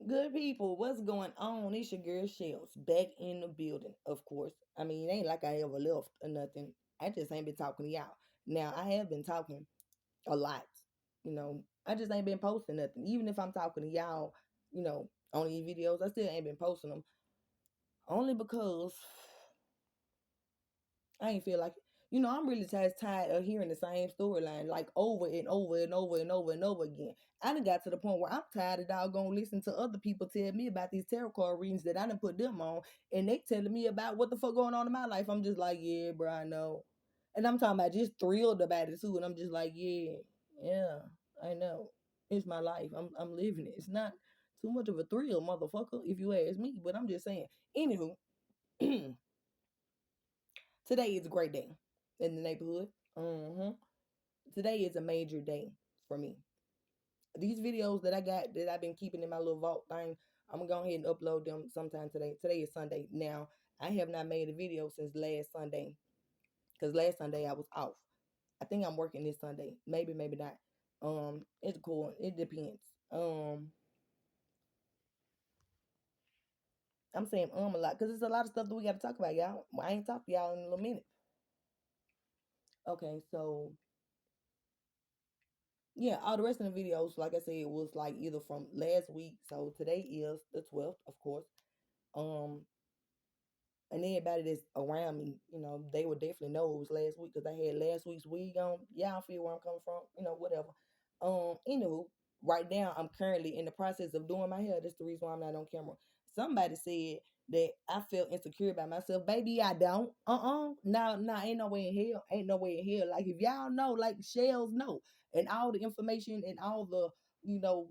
Good people, what's going on? It's your girl Shells back in the building, of course. I mean, it ain't like I ever left or nothing. I just ain't been talking to y'all. Now, I have been talking a lot, I just ain't been posting nothing. Even if I'm talking to y'all, on these videos, I still ain't been posting them. Only because I ain't feel like it. I'm really tired of hearing the same storyline like over and over and over and over and over again. I done got to the point where I'm tired of doggone listening to other people tell me about these tarot card readings that I done put them on, and they telling me about what the fuck going on in my life. I'm just like, yeah, bro, I know. And I'm talking about just thrilled about it too. And I'm just like, yeah, I know. It's my life. I'm living it. It's not too much of a thrill, motherfucker, if you ask me. But I'm just saying. Anywho, today is a great day in the neighborhood. hmm Today is a major day for me. These videos that I got that I've been keeping in my little vault thing, I'm gonna go ahead and upload them sometime today. Today is Sunday. Now, I have not made a video since last Sunday because last Sunday I was off. I think I'm working this Sunday. Maybe, maybe not. It's cool. It depends. I'm saying a lot because there's a lot of stuff that we got to talk about, y'all. I ain't talked to y'all in a little minute. Okay, so yeah, all the rest of the videos, like I said, was like either from last week. So today is the 12th, of course. Um, and anybody that's around me, they would definitely know it was last week because I had last week's wig on. Y'all feel where I'm coming from, whatever. Right now I'm currently in the process of doing my hair. That's the reason why I'm not on camera. Somebody said that I felt insecure about myself. Baby, I don't. No, ain't no way in hell. Ain't no way in hell. Like if y'all know, like Shells know, and all the information and all the, you know,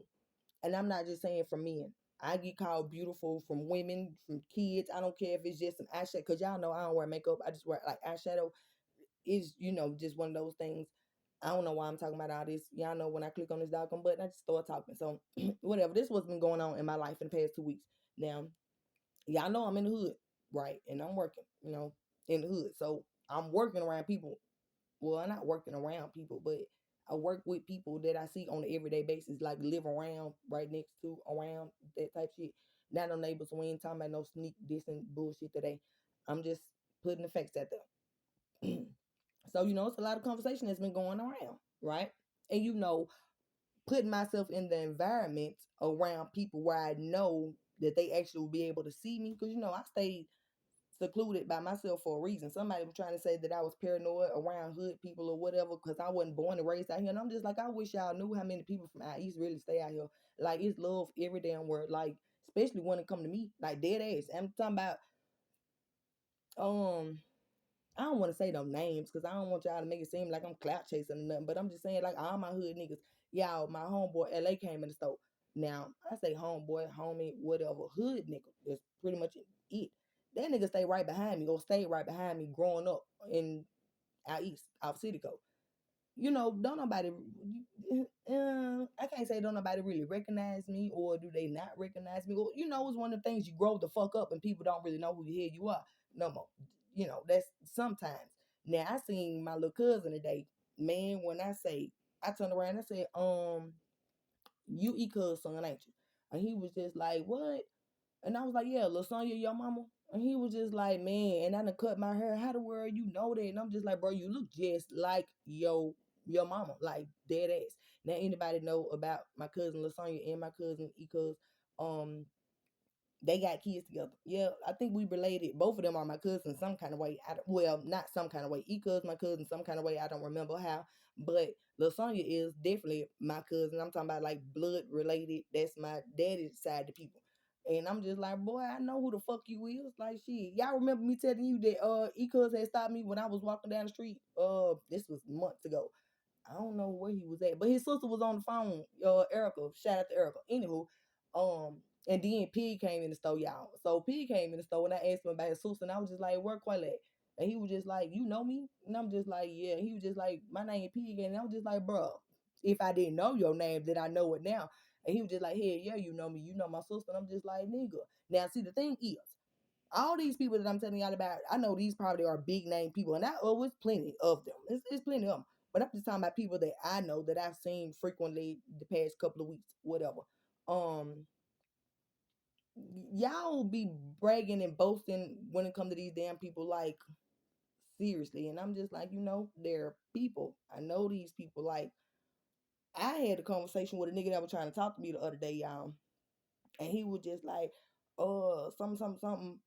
and I'm not just saying from men. I get called beautiful from women, from kids. I don't care if it's just some eyeshadow, because y'all know I don't wear makeup. I just wear like eyeshadow. Is just one of those things. I don't know why I'm talking about all this. Y'all know when I click on this doggone button, I just start talking. So whatever. This what's been going on in my life in the past 2 weeks. Now, y'all know I'm in the hood, right? And I'm working, in the hood. So I'm working around people. Well, I'm not working around people, but I work with people that I see on an everyday basis, like live around, right next to, around, that type shit. Not no neighbors. We ain't talking about no sneak dissing bullshit today. I'm just putting the facts out there. So, it's a lot of conversation that's been going around, right? And putting myself in the environment around people where I know that they actually will be able to see me. Because, I stayed secluded by myself for a reason. Somebody was trying to say that I was paranoid around hood people or whatever because I wasn't born and raised out here. And I'm just like, I wish y'all knew how many people from out east really stay out here. Like, it's love every damn word. Like, especially when it come to me, like dead ass. I'm talking about, I don't want to say no names because I don't want y'all to make it seem like I'm clout chasing or nothing. But I'm just saying, like, all my hood niggas, y'all, my homeboy LA came in the store. Now, I say homeboy, homie, whatever, hood nigga. That's pretty much it. That nigga stay right behind me, or stay right behind me growing up in out east, out city code. Don't nobody, I can't say don't nobody really recognize me, or do they not recognize me? Or, it's one of the things you grow the fuck up and people don't really know who the hell you are no more. That's sometimes. Now, I seen my little cousin today. Man, when I say, I turned around and I said, you cuz son, ain't you? And he was just like, what? And I was like, yeah, LaSonya, your mama. And he was just like, man, and I done cut my hair. How the world you know that? And I'm just like, bro, you look just like your mama, like dead ass. Now, anybody know about my cousin LaSonya and my cousin Ecuz? They got kids together. Yeah, I think we related. Both of them are my cousins some kind of way. Well, not some kind of way. Ecuz my cousin some kind of way. I don't remember how. But LaSonya is definitely my cousin. I'm talking about like blood related. That's my daddy's side of people. And I'm just like, boy, I know who the fuck you is. Like shit. Y'all remember me telling you that Ecuz had stopped me when I was walking down the street? This was months ago. I don't know where he was at, but his sister was on the phone. Erica, shout out to Erica. Anywho, and then Pig came in the store, y'all. So Pig came in the store and I asked him about his sister, and I was just like, where Quelle at? And he was just like, you know me? And I'm just like, yeah. He was just like, my name Pig, and I was just like, bro, if I didn't know your name, then I know it now. And he was just like, hey, yeah, you know me, you know my sister. And I'm just like, nigga. Now, see, the thing is, all these people that I'm telling y'all about, I know these probably are big name people, and I always plenty of them. It's plenty of them. But I'm just talking about people that I know that I've seen frequently the past couple of weeks, whatever. Um, y'all be bragging and boasting when it comes to these damn people, like seriously. And I'm just like, they're people. I know these people. Like, I had a conversation with a nigga that was trying to talk to me the other day, y'all, and he was just like, something, something, something.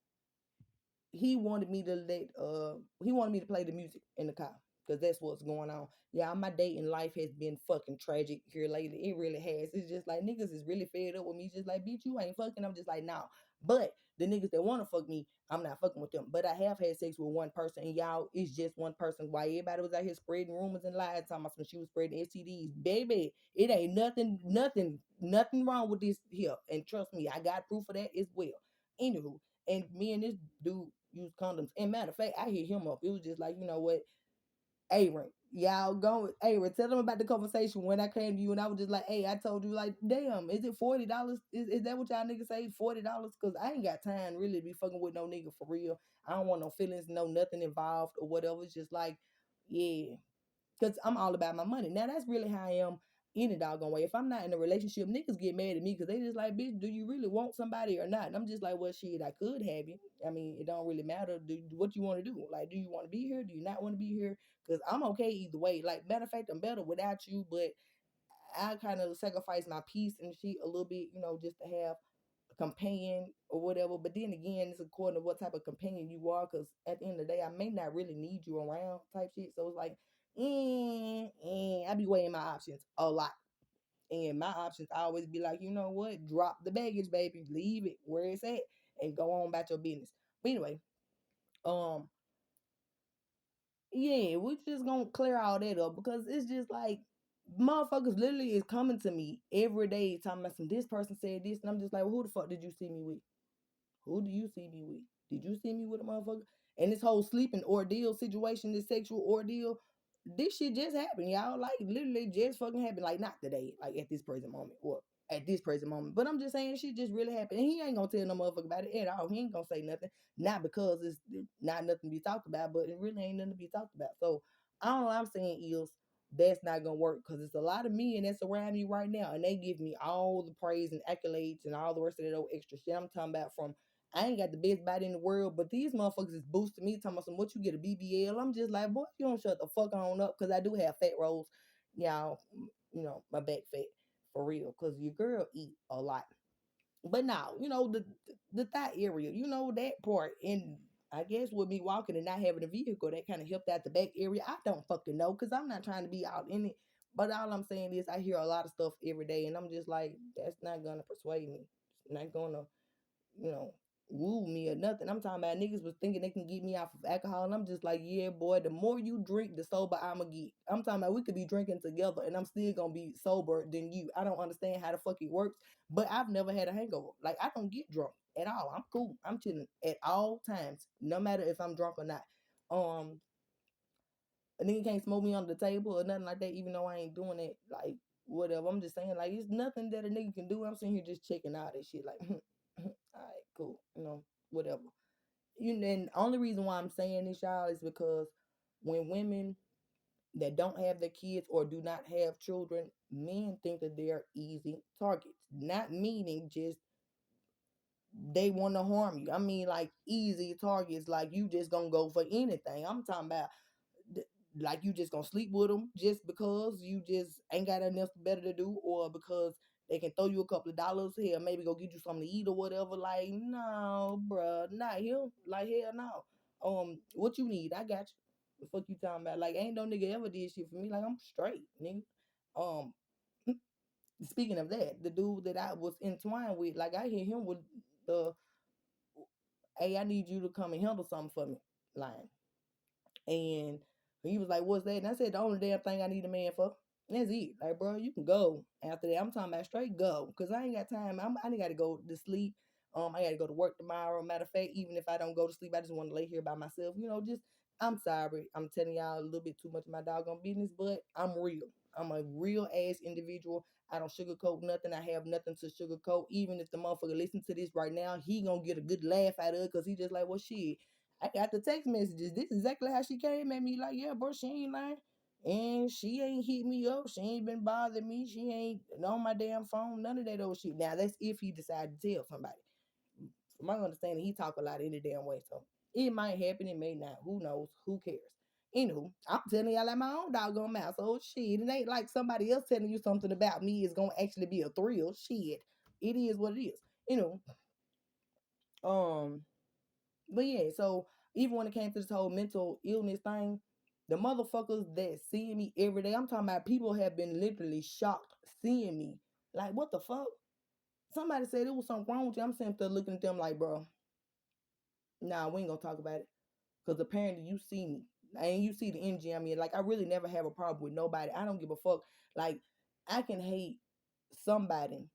He wanted me to play the music in the car because that's what's going on. Yeah, my dating life has been fucking tragic here lately. It really has. It's just like niggas is really fed up with me. Just like, bitch, you ain't fucking. I'm just like, nah. But the niggas that want to fuck me, I'm not fucking with them. But I have had sex with one person, and y'all, it's just one person. Why everybody was out here spreading rumors and lies, talking about some she was spreading STDs, baby. It ain't nothing wrong with this here. And trust me, I got proof of that as well. Anywho, and me and this dude use condoms. And matter of fact, I hit him up. It was just like, you know what, Aaron, y'all go, Aaron, tell them about the conversation when I came to you and I was just like, hey, I told you, like, damn, is it $40? Is that what y'all niggas say, $40? Because I ain't got time really to be fucking with no nigga for real. I don't want no feelings, no nothing involved or whatever. It's just like, yeah, because I'm all about my money. Now that's really how I am any doggone way. If I'm not in a relationship, niggas get mad at me because they just like, bitch, do you really want somebody or not? And I'm just like, well, shit, I could have you. I mean, it don't really matter. What you want to do? Like, do you want to be here? Do you not want to be here? Because I'm okay either way. Like, matter of fact, I'm better without you, but I kind of sacrifice my peace and shit a little bit, just to have a companion or whatever. But then again, it's according to what type of companion you are. Because at the end of the day, I may not really need you around type shit. So it's like, I be weighing my options a lot. And my options I always be like, you know what? Drop the baggage, baby. Leave it where it's at and go on about your business. But anyway, um, yeah, we just gonna clear all that up because it's just like motherfuckers literally is coming to me every day talking about some this person said this, and I'm just like, well, who the fuck did you see me with? Who do you see me with? Did you see me with a motherfucker? And this whole sleeping ordeal situation, this sexual ordeal, this shit just happened, y'all. Like literally just fucking happened. Like not today, like at this present moment, or at this present moment. But I'm just saying shit just really happened. And he ain't gonna tell no motherfucker about it at all. He ain't gonna say nothing. Not because it's not nothing to be talked about, but it really ain't nothing to be talked about. So all I'm saying is that's not gonna work because it's a lot of men that's around me right now, and they give me all the praise and accolades and all the rest of that old extra shit. I'm talking about from I ain't got the best body in the world, but these motherfuckers is boosting me, talking about some what you get a BBL. I'm just like, boy, you don't shut the fuck on up, cause I do have fat rolls, y'all. My back fat for real, cause your girl eat a lot. But now, the thigh area, that part, and I guess with me walking and not having a vehicle, that kind of helped out the back area. I don't fucking know, cause I'm not trying to be out in it. But all I'm saying is, I hear a lot of stuff every day, and I'm just like, that's not gonna persuade me. It's not gonna you know, woo me or nothing. I'm talking about niggas was thinking they can get me off of alcohol. And I'm just like, yeah, boy, the more you drink, the sober I'ma get. I'm talking about we could be drinking together and I'm still gonna be sober than you. I don't understand how the fuck it works, but I've never had a hangover. Like I don't get drunk at all. I'm cool. I'm chilling at all times, no matter if I'm drunk or not. Um, a nigga can't smoke me under the table or nothing like that, even though I ain't doing it. Like whatever. I'm just saying, like it's nothing that a nigga can do. I'm sitting here just checking out that shit. Like, all right, cool. Whatever. And the only reason why I'm saying this, y'all, is because when women that don't have their kids or do not have children, men think that they're easy targets. Not meaning just they want to harm you. I mean, like easy targets, like you just gonna go for anything. I'm talking about like you just gonna sleep with them just because you just ain't got enough better to do, or because they can throw you a couple of dollars here, maybe go get you something to eat or whatever. Like, no, bruh, not here. Like, hell no. What you need, I got you. The fuck you talking about? Like, ain't no nigga ever did shit for me. Like, I'm straight, nigga. Um, speaking of that, the dude that I was entwined with, like, I hit him with the, hey, I need you to come and handle something for me line. And he was like, what's that? And I said, the only damn thing I need a man for. And that's it. Like, bro, you can go after that. I'm talking about straight go. Because I ain't got time. I ain't got to go to sleep. I got to go to work tomorrow. Matter of fact, even if I don't go to sleep, I just want to lay here by myself. I'm sorry. I'm telling y'all a little bit too much of my doggone business, but I'm real. I'm a real ass individual. I don't sugarcoat nothing. I have nothing to sugarcoat. Even if the motherfucker listen to this right now, he gonna get a good laugh out of it because he just like, well, shit. I got the text messages. This is exactly how she came at me. Like, yeah, bro, she ain't lying. And she ain't hit me up. She ain't been bothering me. She ain't on my damn phone. None of that old shit. Now, that's if he decided to tell somebody. my understanding, he talk a lot any damn way. So it might happen, it may not. Who knows? Who cares? Anywho, I'm telling y'all like my own doggone mouth. So shit, it ain't like somebody else telling you something about me is gonna actually be a thrill. Shit, it is what it is. You know, um, but yeah. So even when it came to this whole mental illness thing, the motherfuckers that seeing me every day, I'm talking about people have been literally shocked seeing me. Like, what the fuck? Somebody said it was something wrong with you. I'm sitting there looking at them like, bro, nah, we ain't gonna talk about it. Cause apparently you see me. And you see the energy I mean. Like, I really never have a problem with nobody. I don't give a fuck. Like, I can hate somebody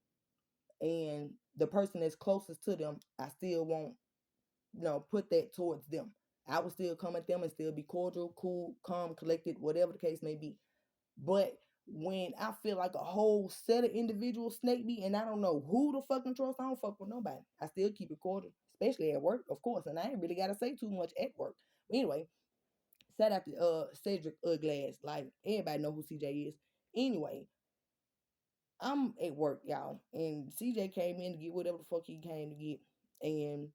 and the person that's closest to them, I still won't, put that towards them. I would still come at them and still be cordial, cool, calm, collected, whatever the case may be. But when I feel like a whole set of individuals snake me and I don't know who to fucking trust, I don't fuck with nobody. I still keep it cordial, especially at work, of course. And I ain't really gotta say too much at work. But anyway, shout out to Cedric Uglass. Like, everybody know who CJ is. Anyway, I'm at work, y'all, and CJ came in to get whatever the fuck he came to get. And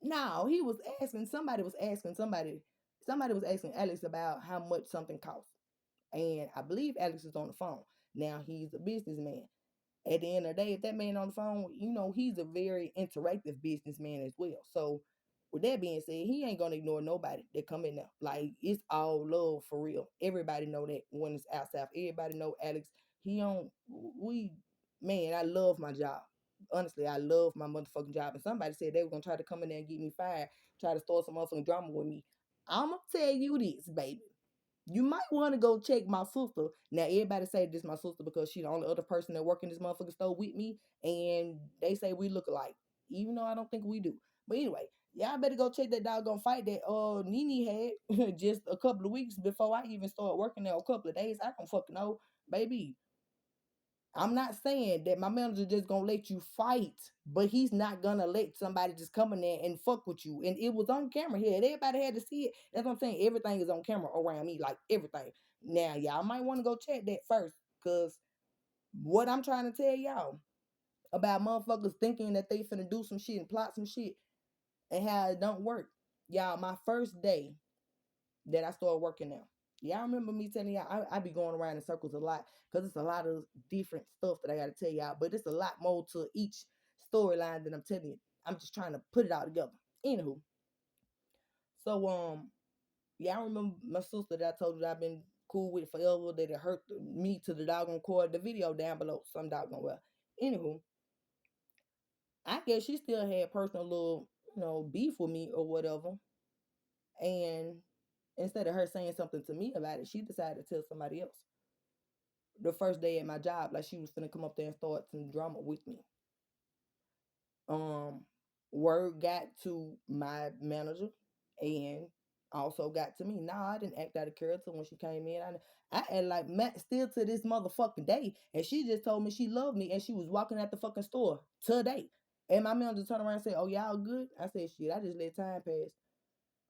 no, he was asking somebody was asking Alex about how much something costs. And I believe Alex is on the phone. Now he's a businessman. At the end of the day, if that man on the phone, he's a very interactive businessman as well. So with that being said, he ain't gonna ignore nobody that come in there. Like, it's all love for real. Everybody know that when it's outside. Everybody know Alex. He on we Man, I love my job. Honestly, I love my motherfucking job. And somebody said they were gonna try to come in there and get me fired, try to start some motherfucking drama with me. I'ma tell you this, baby. You might want to go check my sister. Now, everybody say this my sister because she the only other person that work in this motherfucking store with me, and they say we look alike, even though I don't think we do. But anyway, y'all better go check that doggone fight that Nene had just a couple of weeks before I even started working there. A couple of days, I don't fucking know, baby. I'm not saying that my manager just gonna let you fight, but he's not gonna let somebody just come in there and fuck with you. And it was on camera here. Everybody had to see it. That's what I'm saying. Everything is on camera around me, like everything. Now, y'all might want to go check that first, cause what I'm trying to tell y'all about motherfuckers thinking that they finna do some shit and plot some shit and how it don't work. Y'all, my first day that I started working now. Y'all remember me telling y'all I be going around in circles a lot because it's a lot of different stuff that I got to tell y'all, but it's a lot more to each storyline that I'm telling you. I'm just trying to put it all together. Anywho, so y'all remember my sister that I told you that I've been cool with forever, that it hurt me to the doggone core. The video down below, some doggone well. Anywho, I guess she still had personal little, beef with me or whatever, and instead of her saying something to me about it, she decided to tell somebody else. The first day at my job, like she was gonna come up there and start some drama with me. Um, Word got to my manager and also got to me. Nah, I didn't act out of character when she came in. I had like Matt still to this motherfucking day, and she just told me she loved me, and she was walking at the fucking store today. And my manager turned around and said, "Oh, y'all good?" I said, "Shit, I just let time pass."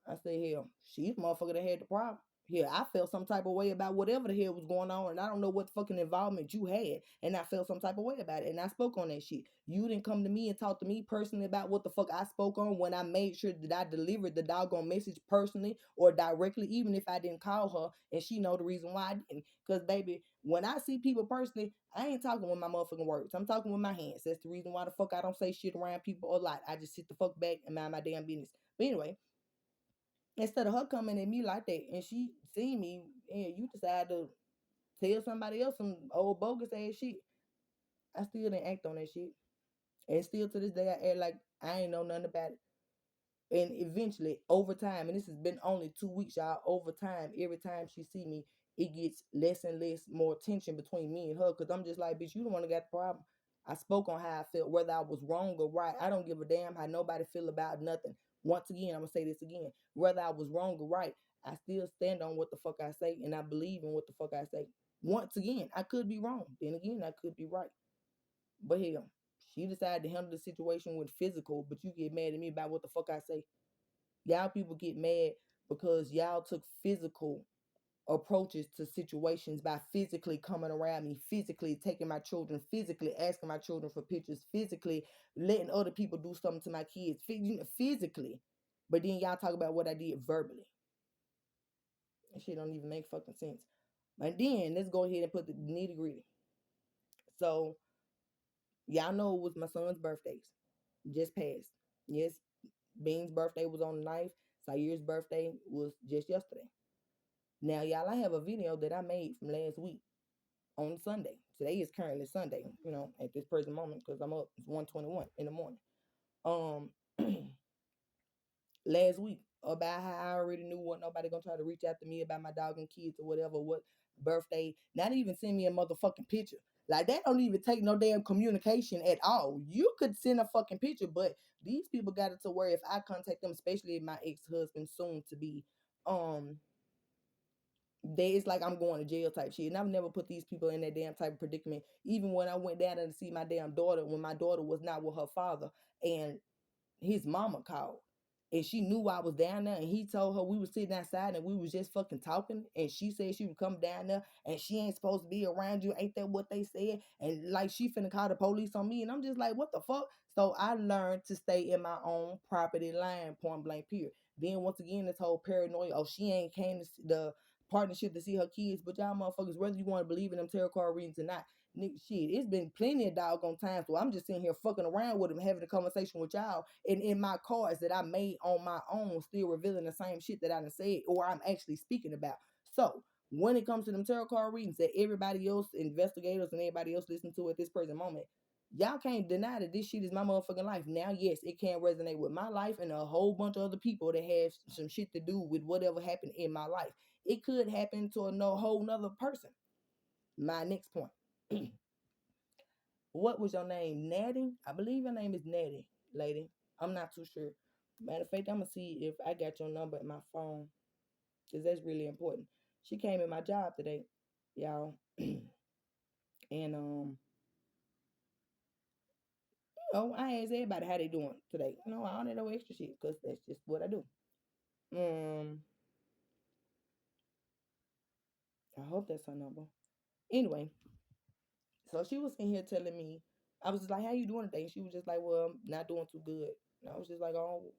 I said, hell, she's the motherfucker that had the problem. Yeah, I felt some type of way about whatever the hell was going on, and I don't know what fucking involvement you had, and I felt some type of way about it, and I spoke on that shit. You didn't come to me and talk to me personally about what the fuck I spoke on when I made sure that I delivered the doggone message personally or directly, even if I didn't call her, and she know the reason why I didn't. Cause baby, when I see people personally, I ain't talking with my motherfucking words. I'm talking with my hands. That's the reason why the fuck I don't say shit around people a lot. I just sit the fuck back and mind my damn business. But anyway, instead of her coming at me like that and she see me and you decide to tell somebody else some old bogus ass shit, I still didn't act on that shit. And still to this day I act like I ain't know nothing about it. And eventually, over time, and this has been only 2 weeks, y'all, over time, every time she see me, it gets less and less more tension between me and her. Cause I'm just like, bitch, you the one that got the problem. I spoke on how I felt, whether I was wrong or right. I don't give a damn how nobody feel about nothing. Once again, I'm gonna say this again. Whether I was wrong or right, I still stand on what the fuck I say, and I believe in what the fuck I say. Once again, I could be wrong. Then again, I could be right. But hell, she decided to handle the situation with physical, but you get mad at me about what the fuck I say. Y'all people get mad because y'all took physical approaches to situations by physically coming around me, physically taking my children, physically asking my children for pictures, physically letting other people do something to my kids, physically. But then y'all talk about what I did verbally. That shit don't even make fucking sense. And then let's go ahead and put the nitty gritty. So y'all know it was my son's birthdays. Just passed. Yes, Bean's birthday was on the 9th. Sair's birthday was just yesterday. Now, y'all, I have a video that I made from last week on Sunday. Today is currently Sunday, at this present moment because I'm up. It's 1:21 in the morning. Um, last week about how I already knew what nobody gonna try to reach out to me about my dog and kids or whatever, what birthday, not even send me a motherfucking picture. Like that don't even take no damn communication at all. You could send a fucking picture, but these people got it to where if I contact them, especially my ex-husband soon to be, um, it's like I'm going to jail type shit. And I've never put these people in that damn type of predicament. Even when I went down there to see my damn daughter, when my daughter was not with her father, and his mama called and she knew I was down there and he told her we was sitting outside and we was just fucking talking and she said she would come down there and she ain't supposed to be around you. Ain't that what they said? And like she finna call the police on me and I'm just like, what the fuck? So I learned to stay in my own property line, point blank period. Then once again, this whole paranoia, oh, she ain't came to the partnership to see her kids, but y'all motherfuckers, whether you want to believe in them tarot card readings or not, nigga, shit, it's been plenty of doggone times where I'm just sitting here fucking around with him, having a conversation with y'all, and in my cards that I made on my own, still revealing the same shit that I done said, or I'm actually speaking about. So when it comes to them tarot card readings that everybody else, investigators and everybody else listen to at this present moment, y'all can't deny that this shit is my motherfucking life. Now, yes, it can resonate with my life and a whole bunch of other people that have some shit to do with whatever happened in my life. It could happen to a whole nother person. My next point. What was your name? Natty? I believe your name is Natty, lady. I'm not too sure. Matter of fact, I'm gonna see if I got your number in my phone. Cause that's really important. She came in my job today, y'all. And I asked everybody how they doing today. I don't know extra shit, cause that's just what I do. Um, I hope that's her number. Anyway, so she was in here telling me, I was just like, how you doing today? She was just like, well, I'm not doing too good. And I was just like, oh,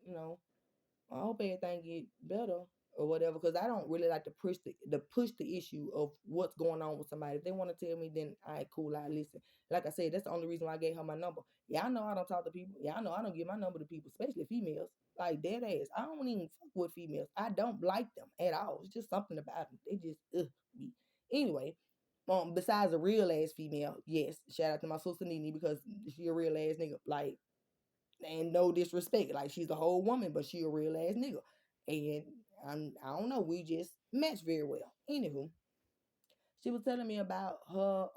I hope everything get better or whatever, because I don't really like to push the issue of what's going on with somebody. If they want to tell me, then all right, cool, I listen. Like I said, that's the only reason why I gave her my number. Y'all know I don't talk to people. Y'all know I don't give my number to people, especially females. Like dead ass. I don't even fuck with females. I don't like them at all. It's just something about them. They just me. Anyway, besides a real ass female, yes, shout out to my sister Nene because she a real ass nigga. Like, and no disrespect, like she's a whole woman, but she a real ass nigga. And I don't know, we just match very well. Anywho, she was telling me about her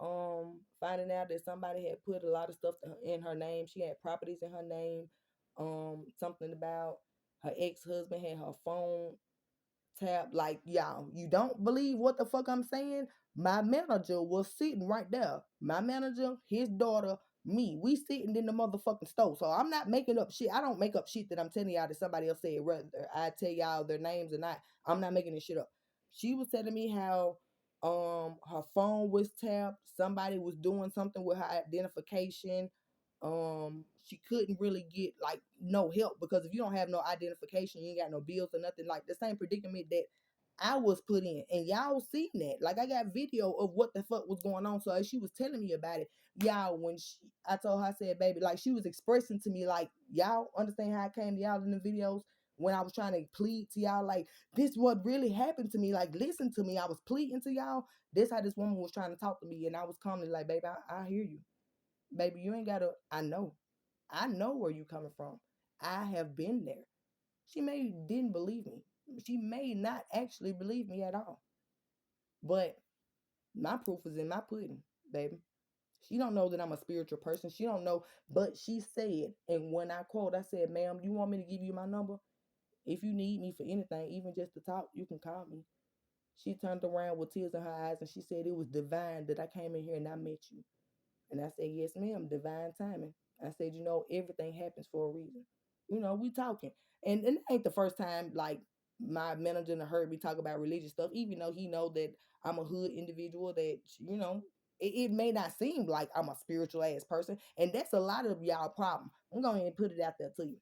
finding out that somebody had put a lot of stuff in her name. She had properties in her name. Something about her ex-husband had her phone tab. Like, y'all, you don't believe what the fuck I'm saying? My manager was sitting right there. My manager, his daughter, me. We sitting in the motherfucking store. So I'm not making up shit. I don't make up shit that I'm telling y'all that somebody else said. Whether I tell y'all their names or not, I'm not making this shit up. She was telling me how her phone was tapped. Somebody was doing something with her identification. She couldn't really get like no help because if you don't have no identification, you ain't got no bills or nothing. Like the same predicament that I was put in, and y'all seen that. Like I got video of what the fuck was going on. So as she was telling me about it, y'all, I told her, I said, baby, like she was expressing to me, like y'all understand how I came to y'all in the videos when I was trying to plead to y'all, like this what really happened to me. Like listen to me, I was pleading to y'all. This how this woman was trying to talk to me, and I was calmly like, baby, I hear you, baby. You ain't gotta. I know where you coming from. I have been there. She may didn't believe me. She may not actually believe me at all. But my proof is in my pudding, baby. She don't know that I'm a spiritual person. She don't know. But she said, and when I quote, I said, ma'am, you want me to give you my number? If you need me for anything, even just to talk, you can call me. She turned around with tears in her eyes and she said, it was divine that I came in here and I met you. And I said, yes, ma'am, divine timing. I said, everything happens for a reason. We talking. And it ain't the first time, like, my manager done heard me talk about religious stuff, even though he know that I'm a hood individual. That it may not seem like I'm a spiritual ass person, and that's a lot of y'all problem. I'm going to put it out there to you.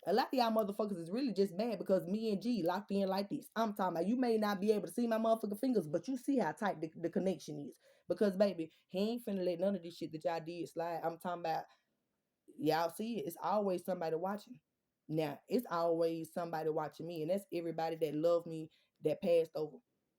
A lot of y'all motherfuckers is really just mad because me and G locked in like this. I'm talking about, you may not be able to see my motherfucking fingers, but you see how tight the connection is. Because baby, he ain't finna let none of this shit that y'all did slide. I'm talking about, y'all see it. It's always somebody watching. Now, it's always somebody watching me, and that's everybody that loved me that passed over.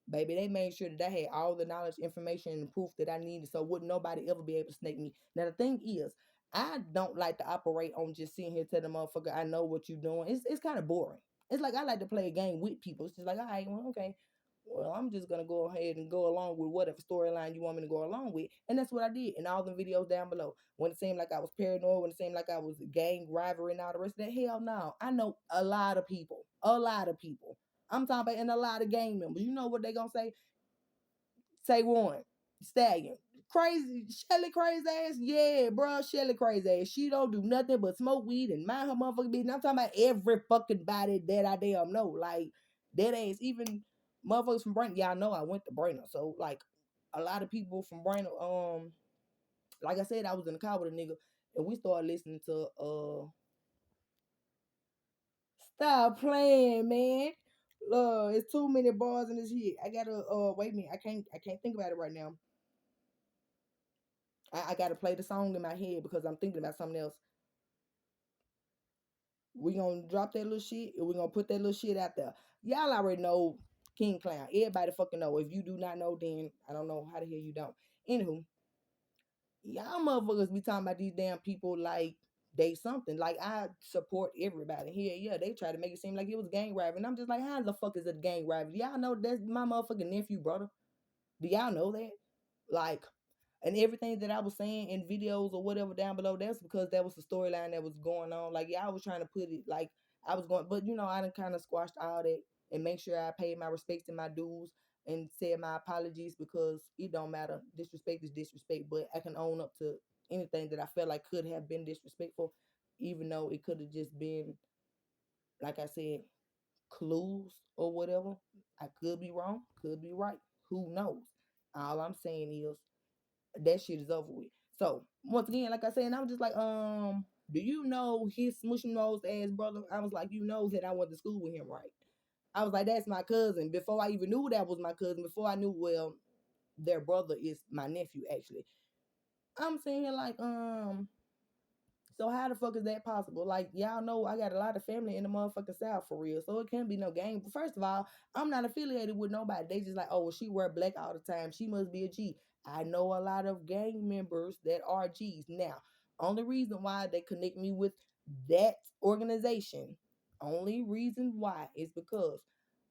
Baby, they made sure that I had all the knowledge, information, and proof that I needed, so wouldn't nobody ever be able to snake me. Now, the thing is, I don't like to operate on just sitting here telling the motherfucker I know what you're doing. It's kind of boring. It's like I like to play a game with people. It's just like, all right, well, okay, well, I'm just gonna go ahead and go along with whatever storyline you want me to go along with. And that's what I did in all the videos down below. When it seemed like I was paranoid, when it seemed like I was gang rivalry and all the rest of that, hell no. I know a lot of people. A lot of people. I'm talking about, and a lot of gang members. You know what they gonna say? Say one. Stallion. Crazy. Shelly crazy ass? Yeah, bro. Shelly crazy ass. She don't do nothing but smoke weed and mind her motherfucking business. I'm talking about every fucking body that I damn know. Like, that ass. Even motherfuckers from Brandon. Y'all know I went to Brandon. So, like, a lot of people from Brandon, like I said, I was in the car with a nigga and we started listening to stop playing, man. It's too many bars in this shit. I gotta wait a minute. I can't think about it right now. I gotta play the song in my head because I'm thinking about something else. We gonna drop that little shit and we gonna put that little shit out there. Y'all already know King Clown. Everybody fucking know. If you do not know, then I don't know how the hell you don't. Anywho, y'all motherfuckers be talking about these damn people like they something. Like, I support everybody. Here, yeah, they try to make it seem like it was gang rivalry. And I'm just like, how the fuck is it gang rivalry? Y'all know that's my motherfucking nephew, brother. Do y'all know that? Like, and everything that I was saying in videos or whatever down below, that's because that was the storyline that was going on. Like, yeah, I was trying to put it like I was going, but I done kind of squashed all that and make sure I paid my respects and my dues and said my apologies because it don't matter. Disrespect is disrespect, but I can own up to anything that I felt like could have been disrespectful, even though it could have just been, like I said, clues or whatever. I could be wrong, could be right. Who knows? All I'm saying is that shit is over with. So once again, like I said, and I was just like, do you know his smushy nose ass brother? I was like, you know that I went to school with him, right? I was like, that's my cousin. Before I even knew that was my cousin, before I knew, well, their brother is my nephew actually. I'm saying here like, so how the fuck is that possible? Like, y'all know I got a lot of family in the motherfucking South for real, so it can't be no game. But first of all, I'm not affiliated with nobody. They just like, oh, well, she wear black all the time. She must be a G. I know a lot of gang members that are G's. Now, only reason why they connect me with that organization, only reason why is because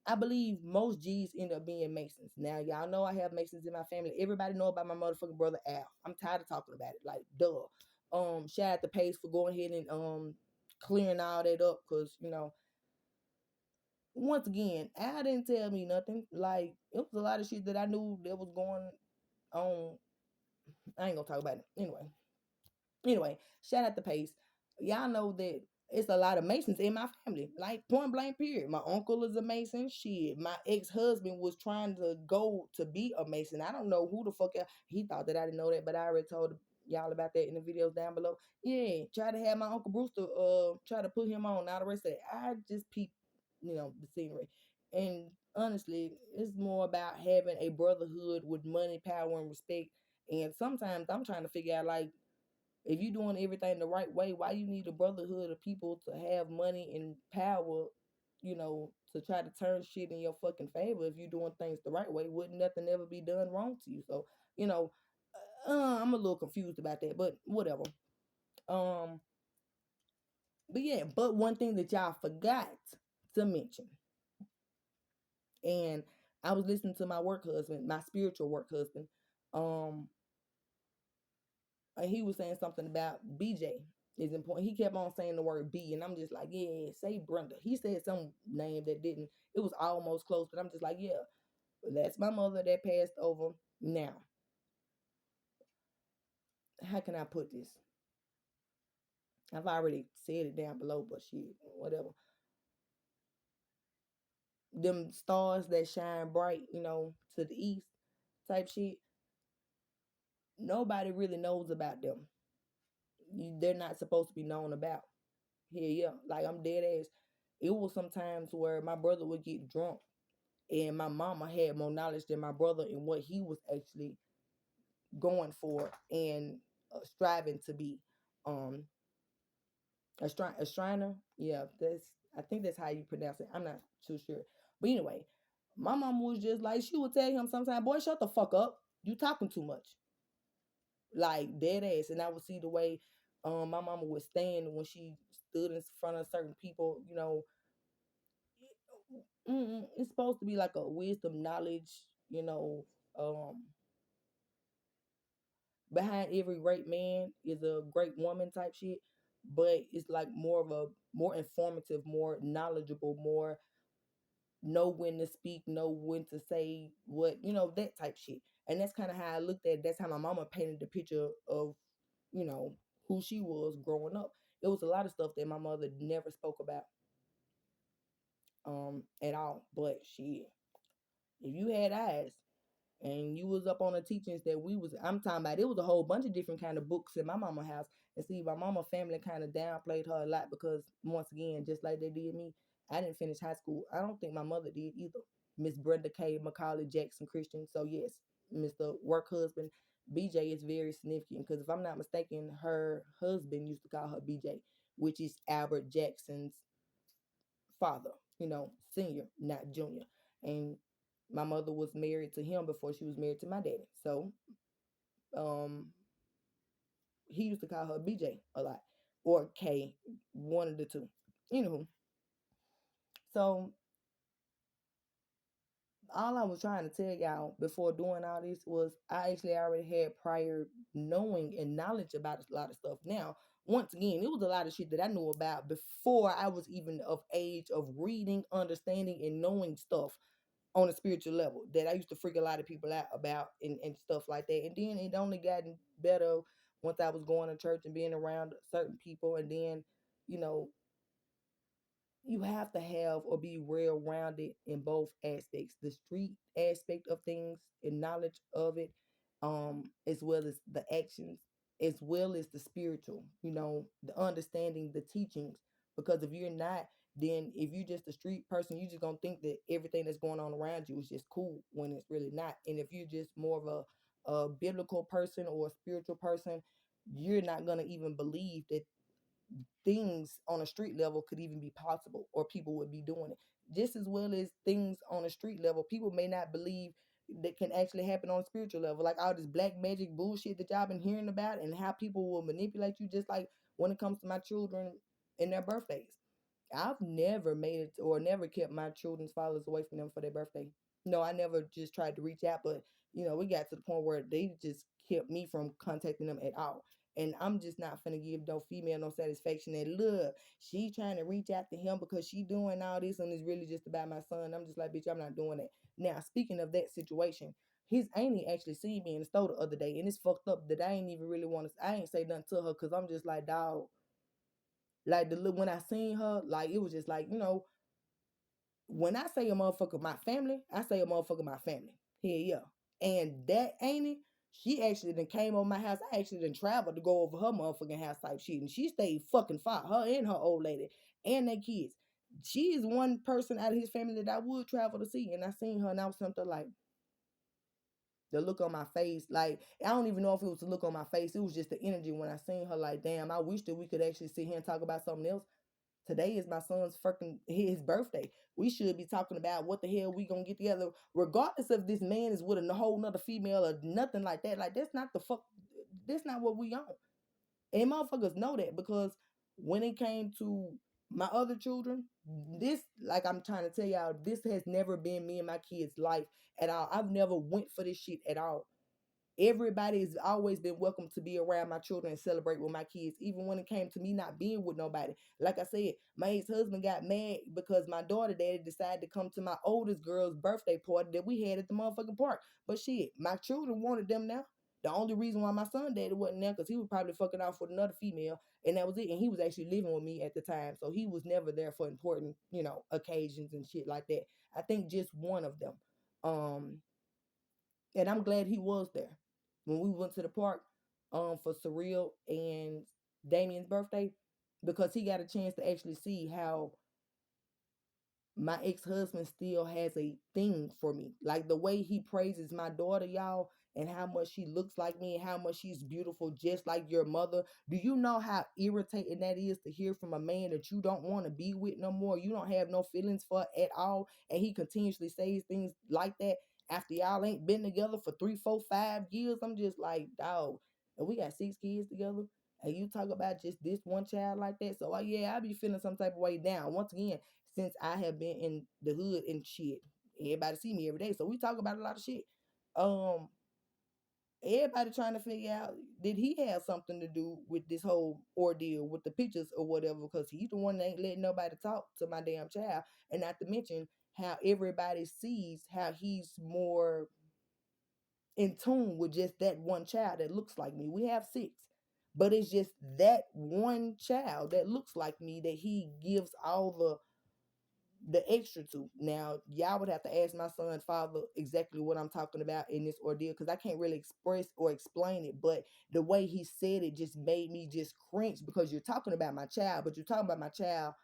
I believe most G's end up being Masons. Now, y'all know I have Masons in my family. Everybody know about my motherfucking brother Al. I'm tired of talking about it. Like, duh. Shout out to Pace for going ahead and clearing all that up, because once again, Al didn't tell me nothing. Like, it was a lot of shit that I knew that was going on. I ain't gonna talk about it anyway. Shout out to Pace. Y'all know that it's a lot of Masons in my family. Like, point blank period. My uncle is a Mason. Shit. My ex-husband was trying to go to be a Mason. I don't know who the fuck he thought that I didn't know that, but I already told y'all about that in the videos down below. Yeah, try to have my Uncle Brewster try to put him on. Now the rest of it, I just peep, the scenery. And honestly, it's more about having a brotherhood with money, power, and respect. And sometimes I'm trying to figure out, like, if you're doing everything the right way, why you need a brotherhood of people to have money and power, to try to turn shit in your fucking favor? If you're doing things the right way, wouldn't nothing ever be done wrong to you? So, you know, I'm a little confused about that, but whatever. Um, but yeah, but one thing that y'all forgot to mention, and I was listening to my work husband, my spiritual work husband, um, and he was saying something about BJ is important. He kept on saying the word B, and I'm just like, yeah, say Brenda. He said some name that didn't. It was almost close, but I'm just like, yeah, that's my mother that passed over. Now, how can I put this? I've already said it down below, but shit, whatever. them stars that shine bright, to the east type shit. Nobody really knows about them. They're not supposed to be known about. Yeah, yeah. Like I'm dead ass. It was sometimes where my brother would get drunk, and my mama had more knowledge than my brother in what he was actually going for and striving to be. Um, a Shriner. Yeah, that's I think that's how you pronounce it. I'm not too sure. But anyway, my mom was just like she would tell him sometimes, boy, shut the fuck up. You talking too much. Like dead ass. And I would see the way my mama would stand when she stood in front of certain people, it's supposed to be like a wisdom, knowledge, um behind every great man is a great woman type shit. But it's like more of a more informative, more knowledgeable, more know when to speak, know when to say what, that type shit. And that's kind of how I looked at it. That's how my mama painted the picture of, you know, who she was growing up. It was a lot of stuff that my mother never spoke about at all. But she, if you had eyes and you was up on the teachings that I'm talking about, it was a whole bunch of different kind of books in my mama house. And see, my mama family kind of downplayed her a lot because once again, just like they did me, I didn't finish high school. I don't think my mother did either. Miss Brenda K. Macaulay Jackson Christian. So yes, Mr. Work Husband BJ is very significant because if I'm not mistaken, her husband used to call her BJ, which is Albert Jackson's father, senior, not junior. And my mother was married to him before she was married to my daddy. So um he used to call her BJ a lot. Or K, one of the two. Anywho. So all I was trying to tell y'all before doing all this was I actually already had prior knowing and knowledge about a lot of stuff. Now, once again, it was a lot of shit that I knew about before I was even of age of reading, understanding, and knowing stuff on a spiritual level that I used to freak a lot of people out about and stuff like that. And then it only gotten better once I was going to church and being around certain people. And then, you know, you have to have or be well rounded in both aspects, the street aspect of things and knowledge of it, as well as the actions, as well as the spiritual, the understanding, the teachings. Because if you're not, then if you're just a street person, you just gonna think that everything that's going on around you is just cool when it's really not. And if you're just more of a biblical person or a spiritual person, you're not gonna even believe that things on a street level could even be possible or people would be doing it. Just as well as things on a street level, people may not believe that can actually happen on a spiritual level. Like all this black magic bullshit that y'all been hearing about and how people will manipulate you, just like when it comes to my children and their birthdays. I've never made it or never kept my children's fathers away from them for their birthday. No, I never just tried to reach out, but we got to the point where they just kept me from contacting them at all. And I'm just not finna give no female no satisfaction that look, she trying to reach out to him because she doing all this and it's really just about my son. I'm just like, bitch, I'm not doing that. Now, speaking of that situation, his auntie actually seen me in the store the other day, and it's fucked up that I ain't even really want to. I ain't say nothing to her because I'm just like, dog. Like the look when I seen her, like it was just like when I say a motherfucker my family, I say a motherfucker my family. Hell yeah. And that ain't it. She actually then came over my house. I actually then traveled to go over her motherfucking house type shit. And she stayed fucking far. Her and her old lady and their kids. She is one person out of his family that I would travel to see. And I seen her and I was something like the look on my face. Like, I don't even know if it was the look on my face. It was just the energy when I seen her like, damn, I wish that we could actually sit here and talk about something else. Today is my son's fucking his birthday. We should be talking about what the hell we gonna get together, regardless of this man is with a whole nother female or nothing like that. Like that's not the fuck. That's not what we on. And motherfuckers know that because when it came to my other children, this like I'm trying to tell y'all, this has never been me and my kids' life at all. I've never went for this shit at all. Everybody has always been welcome to be around my children and celebrate with my kids, even when it came to me not being with nobody. Like I said, my ex-husband got mad because my daughter daddy decided to come to my oldest girl's birthday party that we had at the motherfucking park. But shit, my children wanted them now. The only reason why my son daddy wasn't there because he was probably fucking off with another female, and that was it. And he was actually living with me at the time, so he was never there for important, occasions and shit like that. I think just one of them. Um, and I'm glad he was there when we went to the park for Surreal and Damien's birthday, because he got a chance to actually see how my ex-husband still has a thing for me. Like the way he praises my daughter, y'all, and how much she looks like me and how much she's beautiful, just like your mother. Do you know how irritating that is to hear from a man that you don't want to be with no more? You don't have no feelings for at all. And he continuously says things like that after y'all ain't been together for 3, 4, 5 years. I'm just like, dog. And we got 6 kids together. And you talk about just this one child like that. So yeah, I be feeling some type of way down. Once again, since I have been in the hood and shit. Everybody see me every day, so we talk about a lot of shit. Um, Everybody trying to figure out, did he have something to do with this whole ordeal with the pictures or whatever? Because he's the one that ain't letting nobody talk to my damn child, and not to mention how everybody sees how he's more in tune with just that one child that looks like me. We have six. But it's just that one child that looks like me that he gives all the extra to. Now, y'all would have to ask my son's father exactly what I'm talking about in this ordeal, because I can't really express or explain it. But the way he said it just made me just cringe, because you're talking about my child, but you're talking about my child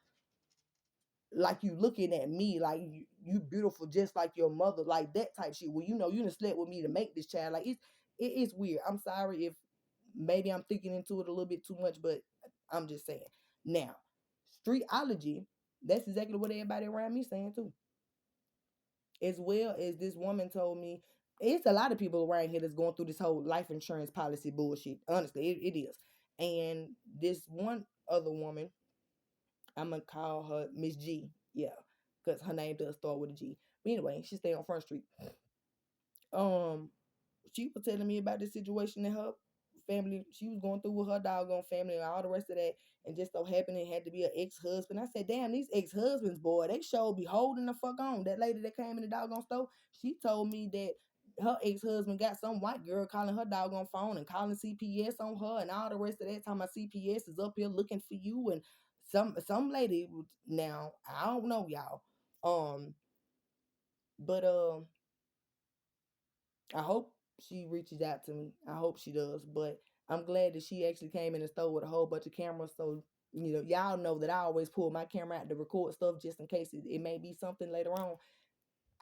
like you looking at me like you beautiful just like your mother, like that type shit. Well, you done slept with me to make this child. Like it's weird. I'm sorry if maybe I'm thinking into it a little bit too much, but I'm just saying. Now, streetology, that's exactly what everybody around me saying too. As well as this woman told me, it's a lot of people around here that's going through this whole life insurance policy bullshit. Honestly, it is. And this one other woman, I'm gonna call her Miss G. Yeah, because her name does start with a G. But anyway, she stay on Front Street. Um, she was telling me about the situation in her family she was going through with her doggone family and all the rest of that, and just so happened it had to be an ex-husband. I said, damn, these ex-husbands, boy, they sure be holding the fuck on. That lady that came in the doggone store, she told me that her ex-husband got some white girl calling her doggone phone and calling CPS on her and all the rest of that time. My CPS is up here looking for you, and some lady. Now I don't know, y'all. um but I hope she reaches out to me. I hope she does. But I'm glad that she actually came in the store with a whole bunch of cameras. So, y'all know that I always pull my camera out to record stuff just in case it may be something later on.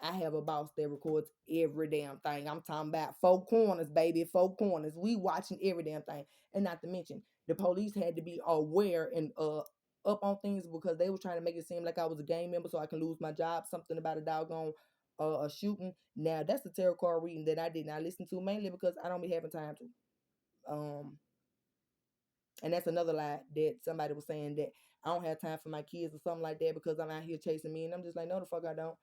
I have a boss that records every damn thing. I'm talking about four corners, baby, four corners. We watching every damn thing. And not to mention, the police had to be aware and up on things, because they were trying to make it seem like I was a gang member so I can lose my job. Something about a doggone a shooting. Now that's the tarot card reading that I did not listen to, mainly because I don't be having time to. And that's another lie that somebody was saying, that I don't have time for my kids or something like that because I'm out here chasing me. And I'm just like, no, the fuck I don't.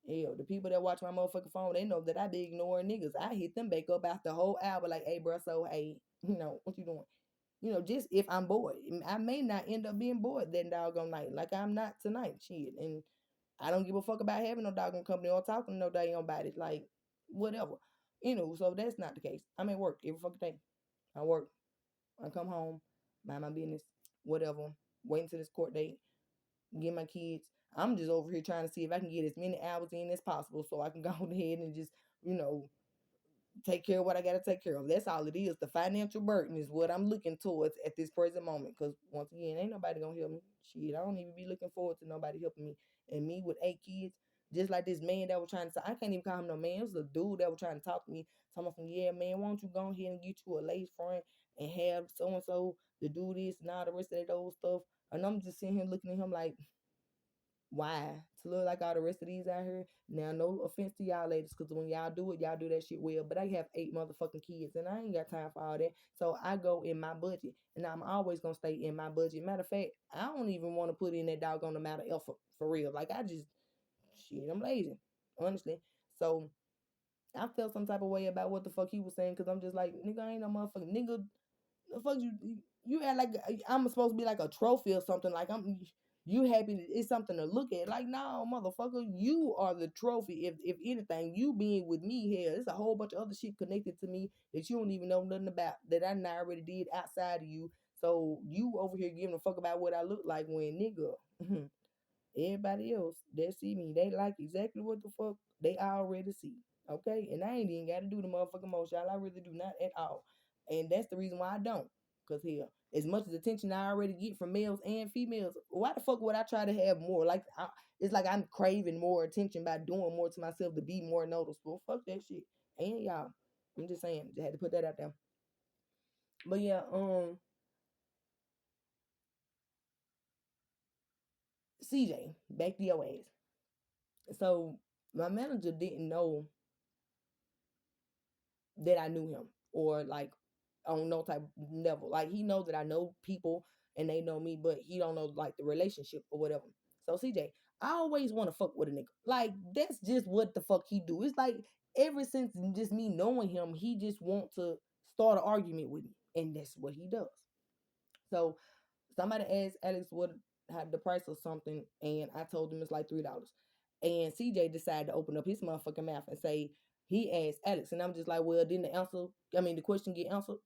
Hell, the people that watch my motherfucking phone, they know that I be ignoring niggas. I hit them back up after the whole hour, like, hey, bro, so, hey, what you doing? Just if I'm bored. I may not end up being bored that doggone night, like I'm not tonight, shit. And I don't give a fuck about having no doggone company or talking to no daggone body, like, whatever. So that's not the case. I'm at work every fucking day. I work. I come home, mind my business, whatever, waiting to this court date, get my kids. I'm just over here trying to see if I can get as many hours in as possible so I can go ahead and just, you know, take care of what I got to take care of. That's all it is. The financial burden is what I'm looking towards at this present moment. Because once again, ain't nobody gonna help me. Shit, I don't even be looking forward to nobody helping me. And me with 8 kids, just like this man that was trying to, I can't even call him no man. It was a dude that was trying to talk to me, talking from, yeah, man, why don't you go ahead and get you a lace front and have so and so to do this and all the rest of that old stuff. And I'm just sitting here looking at him like, why? To look like all the rest of these out here. Now, no offense to y'all ladies, because when y'all do it, y'all do that shit well. But I have 8 motherfucking kids, and I ain't got time for all that. So I go in my budget, and I'm always gonna stay in my budget. Matter of fact, I don't even want to put in that doggone amount of effort for real. Like I just, shit, I'm lazy, honestly. So I felt some type of way about what the fuck he was saying, because I'm just like, nigga, I ain't no motherfucking nigga. The fuck you act like I'm supposed to be like a trophy or something. Like I'm. You happy it's something to look at. Like, no, motherfucker, you are the trophy. If anything, you being with me here, there's a whole bunch of other shit connected to me that you don't even know nothing about that I not already did outside of you. So you over here giving a fuck about what I look like when nigga. Everybody else that see me, they like exactly what the fuck they already see. Okay? And I ain't even gotta do the motherfucking most, y'all. I really do not at all. And that's the reason why I don't. Cause hell, as much as attention I already get from males and females, why the fuck would I try to have more? Like it's like I'm craving more attention by doing more to myself to be more noticeable. Fuck that shit. And y'all. I'm just saying, just had to put that out there. But yeah, CJ, back to your ass. So my manager didn't know that I knew him or like on no type of level. Like he knows that I know people and they know me, but he don't know like the relationship or whatever. So CJ, I always want to fuck with a nigga. Like that's just what the fuck he do. It's like ever since just me knowing him, he just want to start an argument with me, and that's what he does. So somebody asked Alex what had the price of something, and I told him it's like $3. And CJ decided to open up his motherfucking mouth and say he asked Alex, and I'm just like, well, didn't the answer? I mean, the question get answered.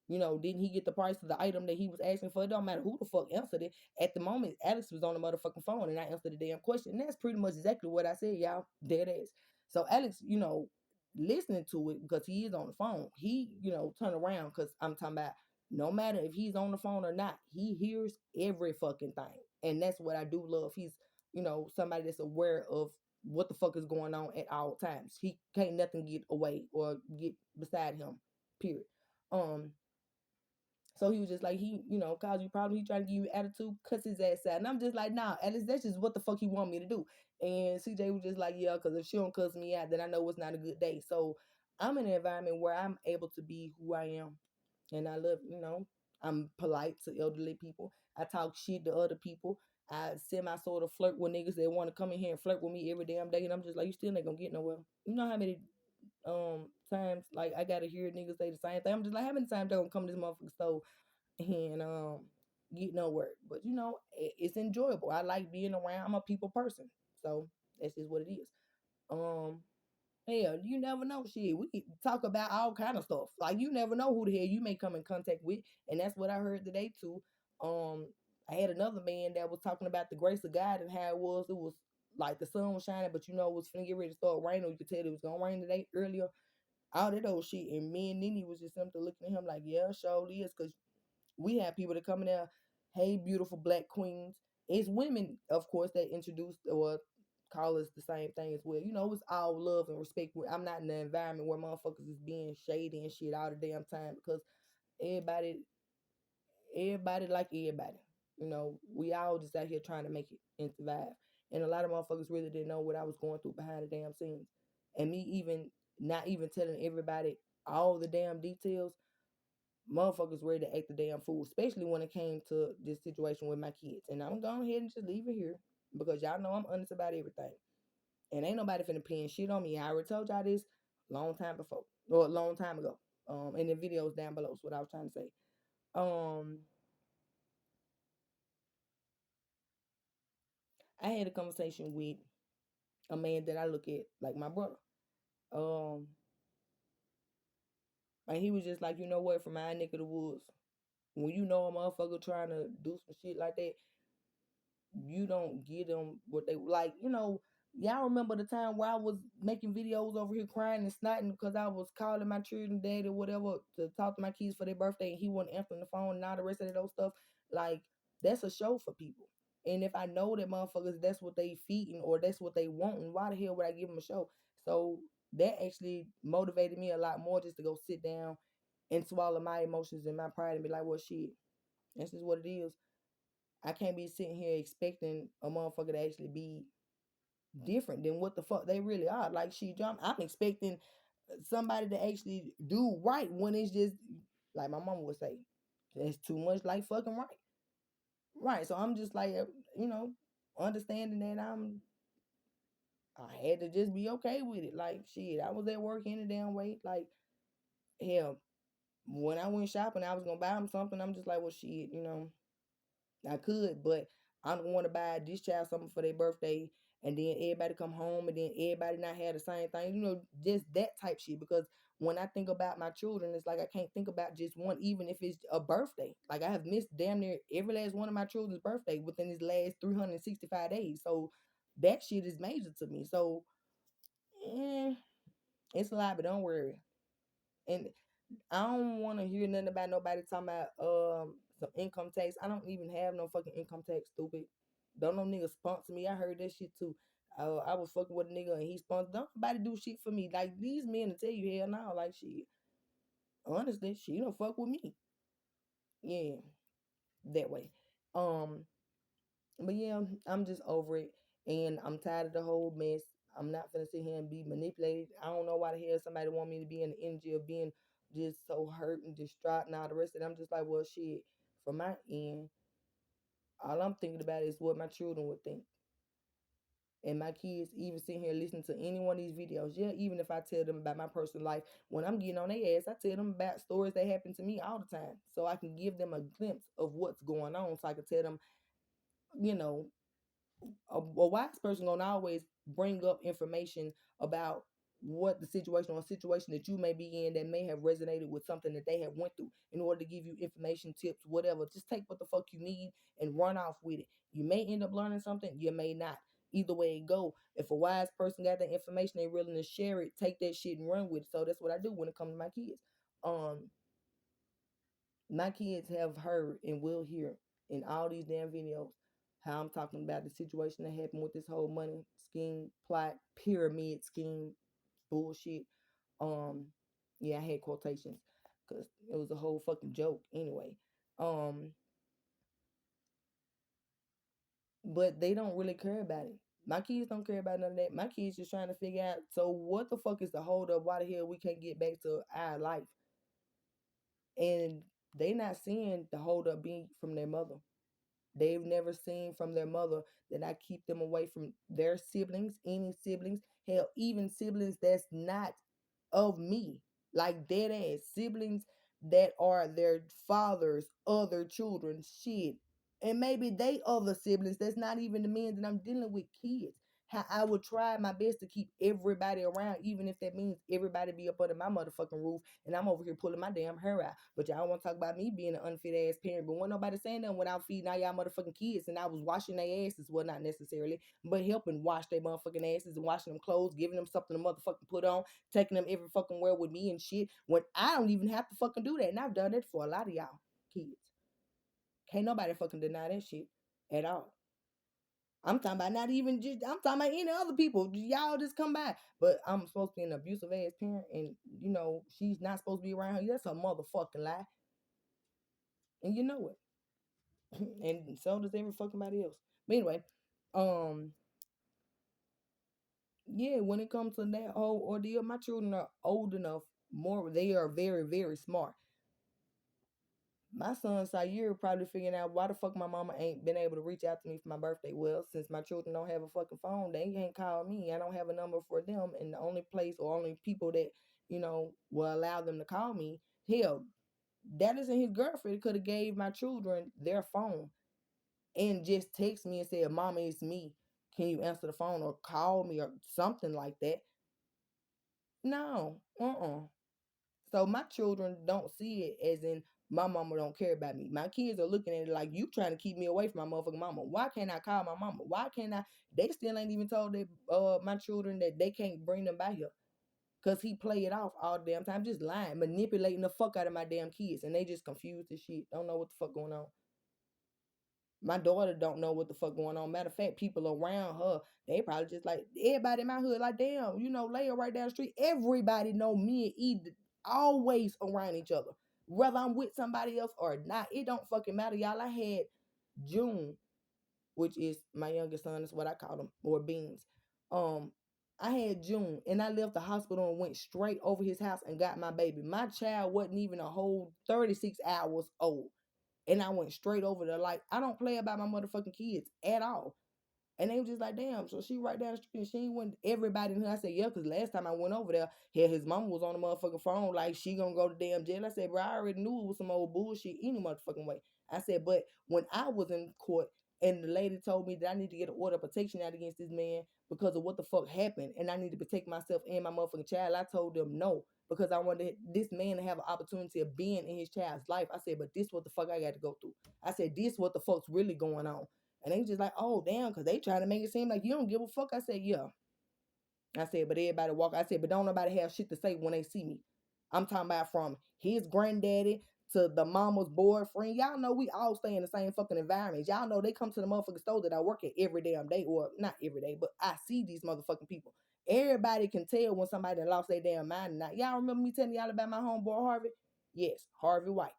You know, didn't he get the price of the item that he was asking for? It don't matter who the fuck answered it. At the moment, Alex was on the motherfucking phone and I answered the damn question. And that's pretty much exactly what I said, y'all. Dead ass. So Alex, listening to it because he is on the phone, he, turn around because I'm talking about no matter if he's on the phone or not, he hears every fucking thing. And that's what I do love. He's, somebody that's aware of what the fuck is going on at all times. He can't nothing get away or get beside him. Period. Um, so he was just like, cause you problem, he trying to give you attitude, cuss his ass out. And I'm just like, nah, Alice, that's just what the fuck he want me to do. And CJ was just like, yeah, cause if she don't cuss me out, then I know it's not a good day. So I'm in an environment where I'm able to be who I am. And I love, I'm polite to elderly people. I talk shit to other people. I semi sort of flirt with niggas that want to come in here and flirt with me every damn day. And I'm just like, you still ain't gonna get nowhere. You know how many times like I gotta hear niggas say the same thing. I'm just like, how many times they gonna come to this motherfucking store and get nowhere? But it's enjoyable. I like being around. I'm a people person, so that's just what it is. Um, Hell, you never know. Shit, we talk about all kind of stuff. Like you never know who the hell you may come in contact with, and that's what I heard today too. Um, I had another man that was talking about the grace of God and how it was. It was like the sun was shining, but it was finna get ready to start raining. You could tell it was gonna rain today earlier, all that old shit. And me and Nene was just simply looking at him like, yeah, surely is. Because we have people that come in there, hey, beautiful black queens. It's women, of course, that introduced or call us the same thing as well. It's all love and respect. I'm not in an environment where motherfuckers is being shady and shit all the damn time because everybody, everybody like everybody. We all just out here trying to make it and survive. And a lot of motherfuckers really didn't know what I was going through behind the damn scenes. And me even not even telling everybody all the damn details, motherfuckers ready to act the damn fool, especially when it came to this situation with my kids. And I'm going ahead and just leave it here because y'all know I'm honest about everything. And ain't nobody finna pin shit on me. I already told y'all this long time before or a long time ago. And the videos down below is what I was trying to say. Um, I had a conversation with a man that I look at like my brother. Um, and he was just like, you know what, from my neck of the woods, when you know a motherfucker trying to do some shit like that, you don't get them what they like. Y'all remember the time where I was making videos over here crying and snotting because I was calling my children dad or whatever to talk to my kids for their birthday and he wasn't answering the phone and all the rest of those stuff. Like, that's a show for people. And if I know that motherfuckers, that's what they feeding or that's what they want, and why the hell would I give them a show? So that actually motivated me a lot more just to go sit down and swallow my emotions and my pride and be like, well, shit, that's just what it is. I can't be sitting here expecting a motherfucker to actually be different than what the fuck they really are. Like I'm expecting somebody to actually do right when it's just like my mama would say, it's too much like fucking right. Right. So I'm just like, you know, understanding that I had to just be okay with it. Like shit, I was at work any damn way. Like hell, when I went shopping, I was gonna buy him something. I'm just like, well, shit, I could, but I don't want to buy this child something for their birthday, and then everybody come home, and then everybody not have the same thing. Just that type shit. Because when I think about my children, it's like I can't think about just one, even if it's a birthday. Like I have missed damn near every last one of my children's birthday within these last 365 days. So that shit is major to me. So eh, it's a lot, but don't worry. And I don't want to hear nothing about nobody talking about some income tax. I don't even have no fucking income tax, stupid. Don't no nigga sponsor me. I heard that shit too. I was fucking with a nigga and he sponsored. Don't nobody do shit for me. Like these men to tell you hell no, like shit. Honestly, she don't fuck with me. Yeah, that way. Um, but yeah, I'm just over it, and I'm tired of the whole mess. I'm not gonna sit here and be manipulated. I don't know why the hell somebody want me to be in the energy of being just so hurt and distraught and all the rest of it. I'm just like, well, shit. From my end, all I'm thinking about is what my children would think. And my kids even sitting here listening to any one of these videos. Yeah, even if I tell them about my personal life, when I'm getting on their ass, I tell them about stories that happen to me all the time. So I can give them a glimpse of what's going on. So I can tell them, you know, a wise person gonna always bring up information about what the situation or situation that you may be in that may have resonated with something that they have went through in order to give you information, tips, whatever. Just take what the fuck you need and run off with it. You may end up learning something, you may not. Either way it go. If a wise person got the information, they willing to share it, take that shit and run with it. So that's what I do when it comes to my kids. Um, my kids have heard and will hear in all these damn videos how I'm talking about the situation that happened with this whole money scheme, plot, pyramid scheme, bullshit. Um, yeah, I had quotations because it was a whole fucking joke anyway. Um, but they don't really care about it. My kids don't care about none of that. My kids just trying to figure out, so what the fuck is the hold up? Why the hell we can't get back to our life? And they not seeing the hold up being from their mother. They've never seen from their mother that I keep them away from their siblings, any siblings, hell, even siblings that's not of me, like dead ass siblings that are their father's other children, shit. And maybe they other siblings that's not even the men that I'm dealing with, kids. How I would try my best to keep everybody around, even if that means everybody be up under my motherfucking roof, and I'm over here pulling my damn hair out. But y'all want to talk about me being an unfit ass parent, but when nobody saying that when I'm feeding all y'all motherfucking kids, and I was washing their asses, well, not necessarily, but helping wash their motherfucking asses and washing them clothes, giving them something to motherfucking put on, taking them every fucking where with me and shit, when I don't even have to fucking do that. And I've done it for a lot of y'all kids. Can't nobody fucking deny that shit at all. I'm talking about not even just, I'm talking about any other people. Y'all just come by. But I'm supposed to be an abusive ass parent, and she's not supposed to be around her. That's a motherfucking lie. And you know it. And so does every fucking body else. But anyway, um, yeah, when it comes to that whole ordeal, my children are old enough, they are very, very smart. My son Sayer probably figuring out why the fuck my mama ain't been able to reach out to me for my birthday. Well, since my children don't have a fucking phone, they can't call me. I don't have a number for them, and the only place or only people that will allow them to call me, hell, that isn't his girlfriend could have gave my children their phone and just text me and said, "Mama, it's me. Can you answer the phone or call me or something like that?" No, So my children don't see it as in my mama don't care about me. My kids are looking at it like you trying to keep me away from my motherfucking mama. Why can't I call my mama? Why can't I? They still ain't even told my children that they can't bring them by here. Cause he play it off all the damn time, just lying, manipulating the fuck out of my damn kids, and they just confused as shit. Don't know what the fuck going on. My daughter don't know what the fuck going on. Matter of fact, people around her, they probably just like everybody in my hood, like damn, Leia right down the street. Everybody know me and E always around each other. Whether I'm with somebody else or not, it don't fucking matter, y'all. I had June, which is my youngest son, is what I call him, or Beans. I had June, and I left the hospital and went straight over his house and got my baby. My child wasn't even a whole 36 hours old. And I went straight over there. Like, I don't play about my motherfucking kids at all. And they were just like, damn, so she right down the street and she ain't went everybody in here. I said, yeah, because last time I went over there, his mama was on the motherfucking phone like she gonna go to damn jail. I said, bro, I already knew it was some old bullshit any motherfucking way. I said, but when I was in court, And the lady told me that I need to get an order of protection out against this man because of what the fuck happened, and I need to protect myself and my motherfucking child. I told them no because I wanted this man to have an opportunity of being in his child's life. I said, but this what the fuck I got to go through. I said, this what the fuck's really going on. And they just like, oh damn, because they trying to make it seem like you don't give a fuck. I said, yeah. I said, but everybody walk. I said, but don't nobody have shit to say when they see me. I'm talking about from his granddaddy to the mama's boyfriend. Y'all know we all stay in the same fucking environment. Y'all know they come to the motherfucking store that I work at every damn day, or not every day, but I see these motherfucking people. Everybody can tell when somebody lost their damn mind or not. Y'all remember me telling y'all about my homeboy Harvey? Yes, Harvey White.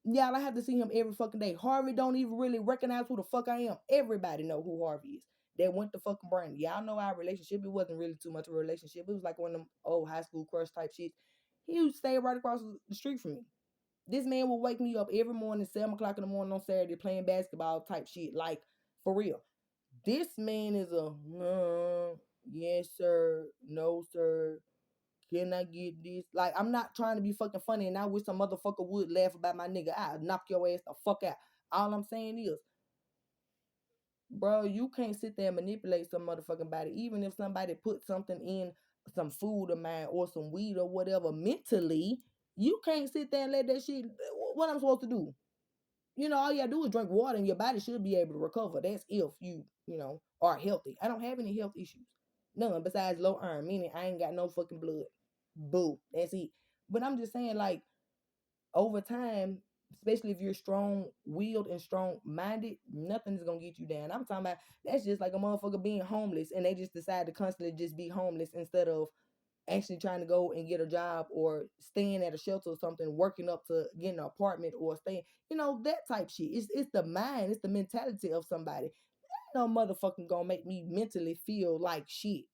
Y'all, I have to see him every fucking day. Harvey don't even really recognize who the fuck I am. Everybody know who Harvey is. That went to fucking Brandon. Y'all know our relationship. It wasn't really too much of a relationship. It was like one of them old high school crush type shit. He would stay right across the street from me. This man would wake me up every morning, 7 o'clock in the morning on Saturday, playing basketball type shit. Like, for real. This man is a, yes, sir. No, sir. Can I get this? Like, I'm not trying to be fucking funny, and I wish some motherfucker would laugh about my nigga. I'll knock your ass the fuck out. All I'm saying is, bro, you can't sit there and manipulate some motherfucking body. Even if somebody put something in some food of mine or some weed or whatever mentally, you can't sit there and let that shit. What I'm supposed to do? You know, all you gotta do is drink water and your body should be able to recover. That's if you are healthy. I don't have any health issues. None besides low iron, meaning I ain't got no fucking blood. Boo. That's it. But I'm just saying, like, over time, especially if you're strong willed and strong minded, nothing is gonna get you down. I'm talking about that's just like a motherfucker being homeless and they just decide to constantly just be homeless instead of actually trying to go and get a job or staying at a shelter or something, working up to getting an apartment or staying, that type shit. It's the mind, it's the mentality of somebody. No motherfucking gonna make me mentally feel like shit.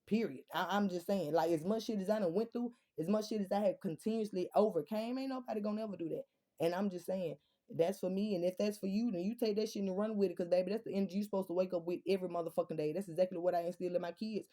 Period. I'm just saying, like, as much shit as I done went through, as much shit as I have continuously overcame, ain't nobody gonna ever do that. And I'm just saying, that's for me. And if that's for you, then you take that shit and run with it. Cause baby, that's the energy you supposed to wake up with every motherfucking day. That's exactly what I instill in my kids.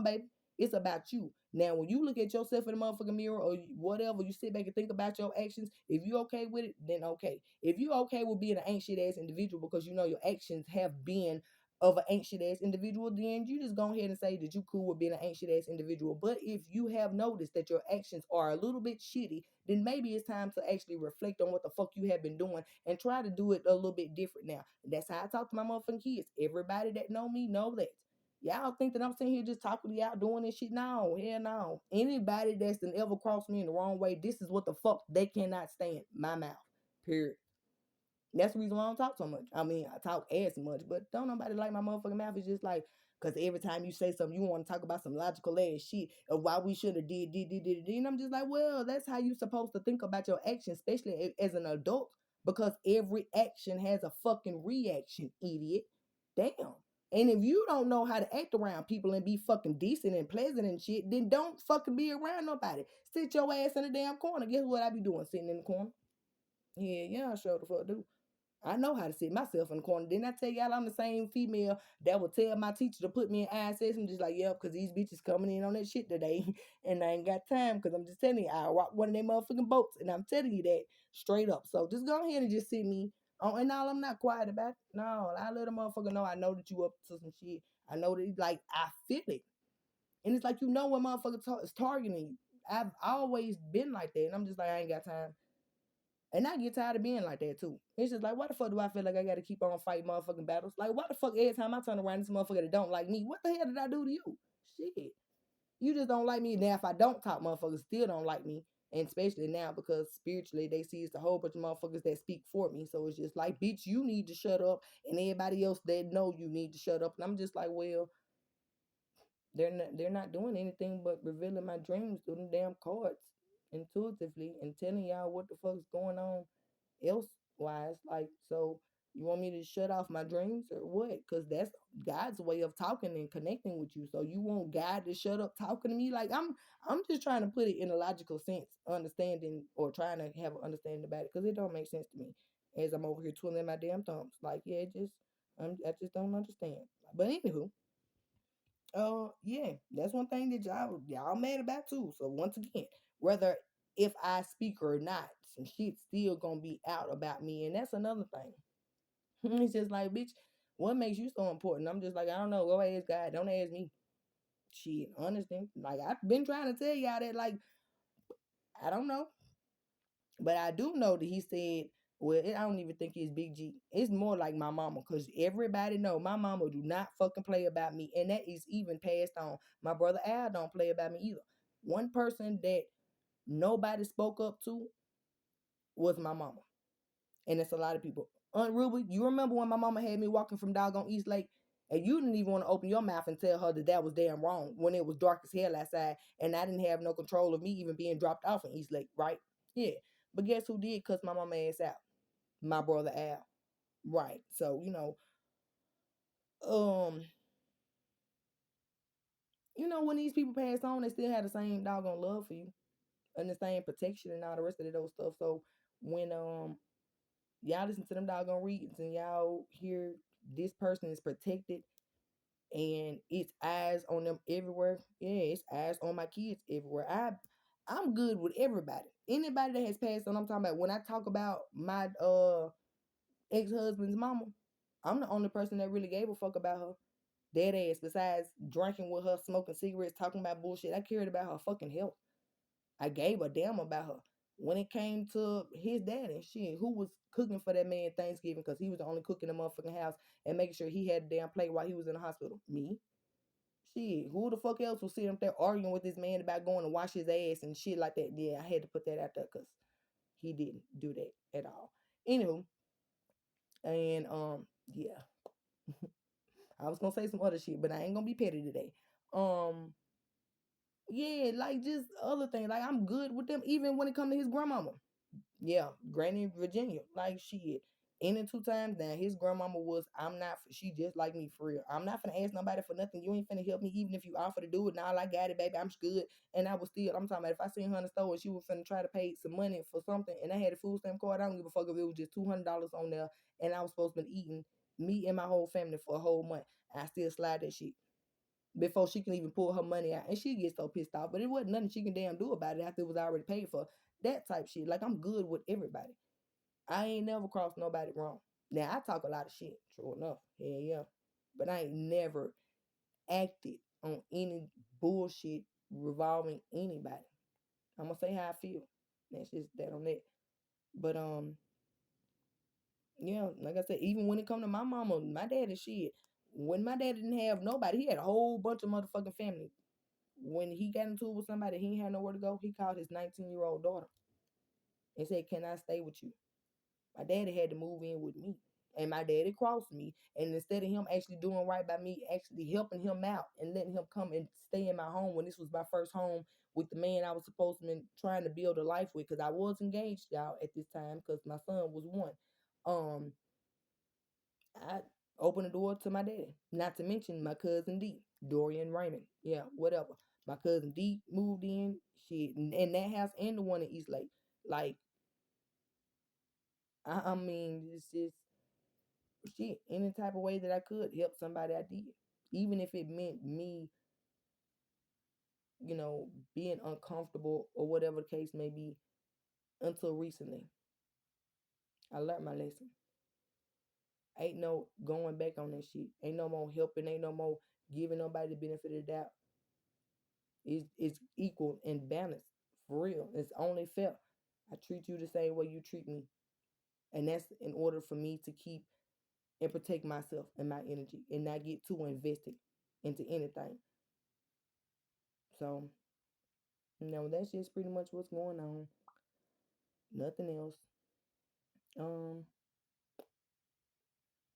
Baby. It's about you. Now, when you look at yourself in the motherfucking mirror or whatever, you sit back and think about your actions. If you okay with it, then okay. If you okay with being an anxious ass individual because you know your actions have been of an anxious ass individual, then you just go ahead and say that you cool with being an anxious ass individual. But if you have noticed that your actions are a little bit shitty, then maybe it's time to actually reflect on what the fuck you have been doing and try to do it a little bit different now. That's how I talk to my motherfucking kids. Everybody that know me know that. Y'all think that I'm sitting here just talking to y'all doing this shit? No, hell no. Anybody that's done ever crossed me in the wrong way, this is what the fuck they cannot stand. My mouth. Period. That's the reason why I don't talk so much. I mean, I talk as much, but don't nobody like my motherfucking mouth. It's just like, because every time you say something, you want to talk about some logical ass shit of why we should have did. And I'm just like, well, that's how you supposed to think about your actions, especially as an adult, because every action has a fucking reaction, idiot. Damn. And if you don't know how to act around people and be fucking decent and pleasant and shit, then don't fucking be around nobody. Sit your ass in the damn corner. Guess what I be doing? Sitting in the corner. Yeah, I sure the fuck do. I know how to sit myself in the corner. Didn't I tell y'all I'm the same female that would tell my teacher to put me in ISS? I'm just like, yep, because these bitches coming in on that shit today. And I ain't got time because I'm just telling you, I rock one of them motherfucking boats. And I'm telling you that straight up. So just go ahead and just sit me on. And all I'm not quiet about it. No, I let a motherfucker know I know that you up to some shit. I know that, like, I feel it. And it's like, when motherfucker is targeting you. I've always been like that. And I'm just like, I ain't got time. And I get tired of being like that too. It's just like, why the fuck do I feel like I gotta keep on fighting motherfucking battles? Like, why the fuck every time I turn around, this motherfucker that don't like me, what the hell did I do to you? Shit. You just don't like me. Now, if I don't talk, motherfuckers still don't like me. And especially now because spiritually they see it's a whole bunch of motherfuckers that speak for me. So it's just like, bitch, you need to shut up. And everybody else that know you need to shut up. And I'm just like, well, they're not doing anything but revealing my dreams through them damn cards intuitively and telling y'all what the fuck's going on elsewise. Like, so you want me to shut off my dreams or what? Because that's God's way of talking and connecting with you. So you want God to shut up talking to me? Like, I'm just trying to put it in a logical sense, understanding or trying to have an understanding about it because it don't make sense to me as I'm over here twiddling my damn thumbs. Like, yeah, I just don't understand. But anywho, yeah, that's one thing that y'all mad about too. So once again, whether if I speak or not, some shit still gonna be out about me, and that's another thing. It's just like, bitch, what makes you so important? I'm just like, I don't know. Go ask God. Don't ask me. Shit, honestly. Like, I've been trying to tell y'all that, like, I don't know. But I do know that he said, well, I don't even think it's Big G. It's more like my mama, because everybody know my mama do not fucking play about me. And that is even passed on. My brother Al don't play about me either. One person that nobody spoke up to was my mama. And it's a lot of people. Aunt Ruby, you remember when my mama had me walking from doggone East Lake, and you didn't even want to open your mouth and tell her that that was damn wrong when it was dark as hell outside, and I didn't have no control of me even being dropped off in East Lake, right? Yeah. But guess who did cuss my mama ass out? My brother Al. Right. So, um, when these people pass on, they still have the same doggone love for you and the same protection and all the rest of those stuff. So when y'all listen to them doggone readings and y'all hear this person is protected and it's eyes on them everywhere. Yeah, it's eyes on my kids everywhere. I'm good with everybody. Anybody that has passed on, I'm talking about when I talk about my ex-husband's mama, I'm the only person that really gave a fuck about her. Dead ass, besides drinking with her, smoking cigarettes, talking about bullshit. I cared about her fucking health. I gave a damn about her. When it came to his daddy, shit, who was cooking for that man Thanksgiving because he was the only cook in the motherfucking house and making sure he had a damn plate while he was in the hospital? Me. Shit, who the fuck else was sitting up there arguing with this man about going to wash his ass and shit like that? Yeah, I had to put that out there because he didn't do that at all. Anywho, and yeah, I was gonna say some other shit, but I ain't gonna be petty today. Um, yeah, like just other things. Like I'm good with them, even when it come to his grandmama. Yeah, Granny Virginia. Like shit. In and two times now, his grandmama was, she just like me for real. I'm not finna ask nobody for nothing. You ain't finna help me, even if you offer to do it. Now I got it, baby. I'm good. And I was still, I'm talking about if I seen her in the store and she was finna try to pay some money for something and I had a food stamp card, I don't give a fuck if it was just $200 on there and I was supposed to be eating me and my whole family for a whole month. I still slide that shit before she can even pull her money out. And she gets so pissed off. But it wasn't nothing she can damn do about it after it was already paid for. That type shit. Like I'm good with everybody. I ain't never crossed nobody wrong. Now I talk a lot of shit, true enough. Yeah, yeah. But I ain't never acted on any bullshit revolving anybody. I'm gonna say how I feel. That's just that on that. But yeah, like I said, even when it come to my mama, my daddy shit. When my dad didn't have nobody, he had a whole bunch of motherfucking family. When he got into it with somebody, he ain't had nowhere to go. He called his 19-year-old daughter and said, "Can I stay with you?" My daddy had to move in with me. And my daddy crossed me. And instead of him actually doing right by me, actually helping him out and letting him come and stay in my home when this was my first home with the man I was supposed to be trying to build a life with, because I was engaged, y'all, at this time, because my son was one. Um, I opened the door to my daddy. Not to mention my cousin D, Dorian Raymond. Yeah, whatever. My cousin D moved in. Shit, in that house and the one in East Lake. Like, I mean, it's just shit, any type of way that I could help somebody, I did. Even if it meant me, you know, being uncomfortable or whatever the case may be. Until recently, I learned my lesson. Ain't no going back on that shit. Ain't no more helping. Ain't no more giving nobody the benefit of the doubt. It's equal and balanced. For real. It's only fair. I treat you the same way you treat me. And that's in order for me to keep and protect myself and my energy and not get too invested into anything. So, that's just pretty much what's going on. Nothing else. Um,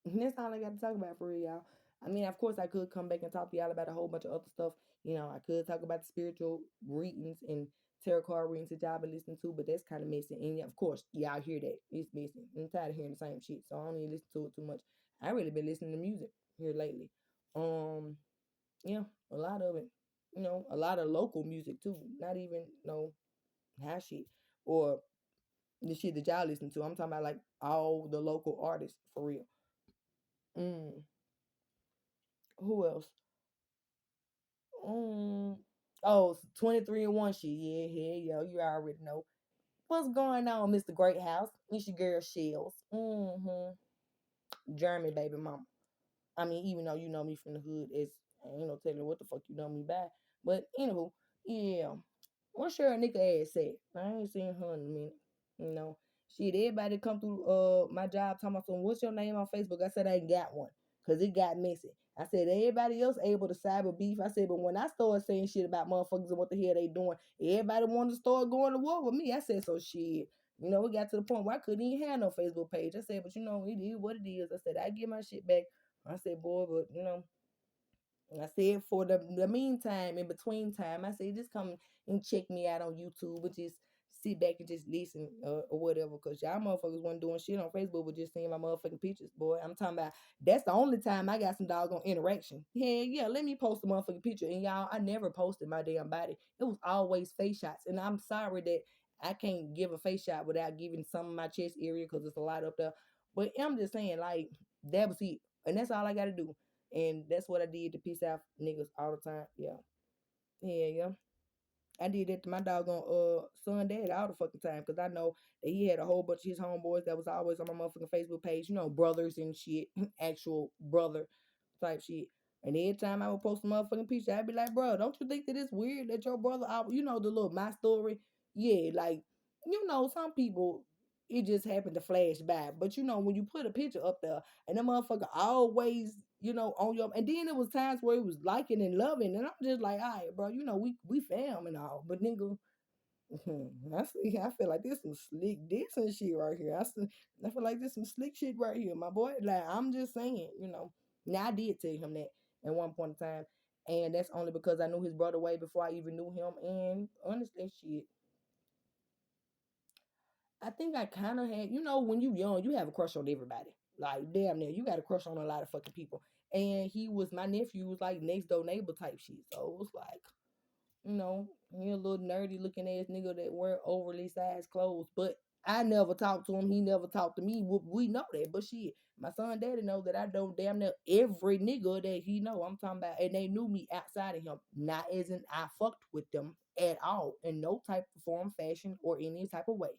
that's all I got to talk about for real, y'all. I mean, of course, I could come back and talk to y'all about a whole bunch of other stuff. I could talk about the spiritual readings and tarot card readings that y'all been listening to, but that's kind of messy. And yeah, of course, y'all hear that. It's messy. I'm tired of hearing the same shit, so I don't need to listen to it too much. I really been listening to music here lately. Um, yeah, a lot of it. A lot of local music too. Not even, high shit or the shit that y'all listen to. I'm talking about like all the local artists for real. Mm, who else? Mm, oh, 23 and 1 shit. Yeah, yeah, yeah. You already know. What's going on, Mr. Great House? It's your girl Shells. Jeremy baby mama. I mean, even though you know me from the hood, it's I ain't no telling what the fuck you know me by. But anywho, yeah. What's your nigga ass at? I ain't seen her in a minute. You know. Shit, everybody come through my job talking about some what's your name on Facebook? I said I ain't got one. Cause it got messy. I said everybody else able to cyber beef. I said, but when I started saying shit about motherfuckers and what the hell they doing, everybody wanted to start going to war with me. I said, so shit. You know, it got to the point where I couldn't even have no Facebook page. I said, but you know, it is what it is. I said, I get my shit back. I said, boy, but you know, I said for the meantime, in between time, I said just come and check me out on YouTube, but just sit back and just listen or whatever. Cause y'all motherfuckers wasn't doing shit on Facebook, but just seeing my motherfucking pictures, boy. I'm talking about that's the only time I got some doggone interaction. Yeah, yeah. Let me post a motherfucking picture, and y'all, I never posted my damn body. It was always face shots, and I'm sorry that I can't give a face shot without giving some of my chest area because it's a lot up there. But I'm just saying, like that was it, and that's all I got to do. And that's what I did to piss off niggas all the time. Yeah. Yeah, yeah. I did that to my doggone son dad all the fucking time because I know that he had a whole bunch of his homeboys that was always on my motherfucking Facebook page, you know, brothers and shit, actual brother type shit. And every time I would post a motherfucking picture, I'd be like, bro, don't you think that it's weird that your brother, you know, the little my story? Yeah, like, you know, some people, it just happened to flash by. But, you know, when you put a picture up there and the motherfucker always, you know, on your, and then it was times where it was liking and loving. And I'm just like, all right, bro, you know, we fam and all. But nigga, I see. I feel like this some slick decent shit right here. I feel like this some slick shit right here, my boy. Like I'm just saying, you know. Now I did tell him that at one point in time, and that's only because I knew his brother way before I even knew him. And honestly, shit, I think I kind of had, you know, when you young, you have a crush on everybody. Like damn near, you got a crush on a lot of fucking people. And he was my nephew, was like next door neighbor type shit. So it was like you know, he a little nerdy looking ass nigga that wear overly sized clothes. But I never talked to him. He never talked to me. We know that. But shit, my son daddy know that I know damn near every nigga that he know. I'm talking about, and they knew me outside of him. Not as in I fucked with them at all in no type of form, fashion, or any type of way.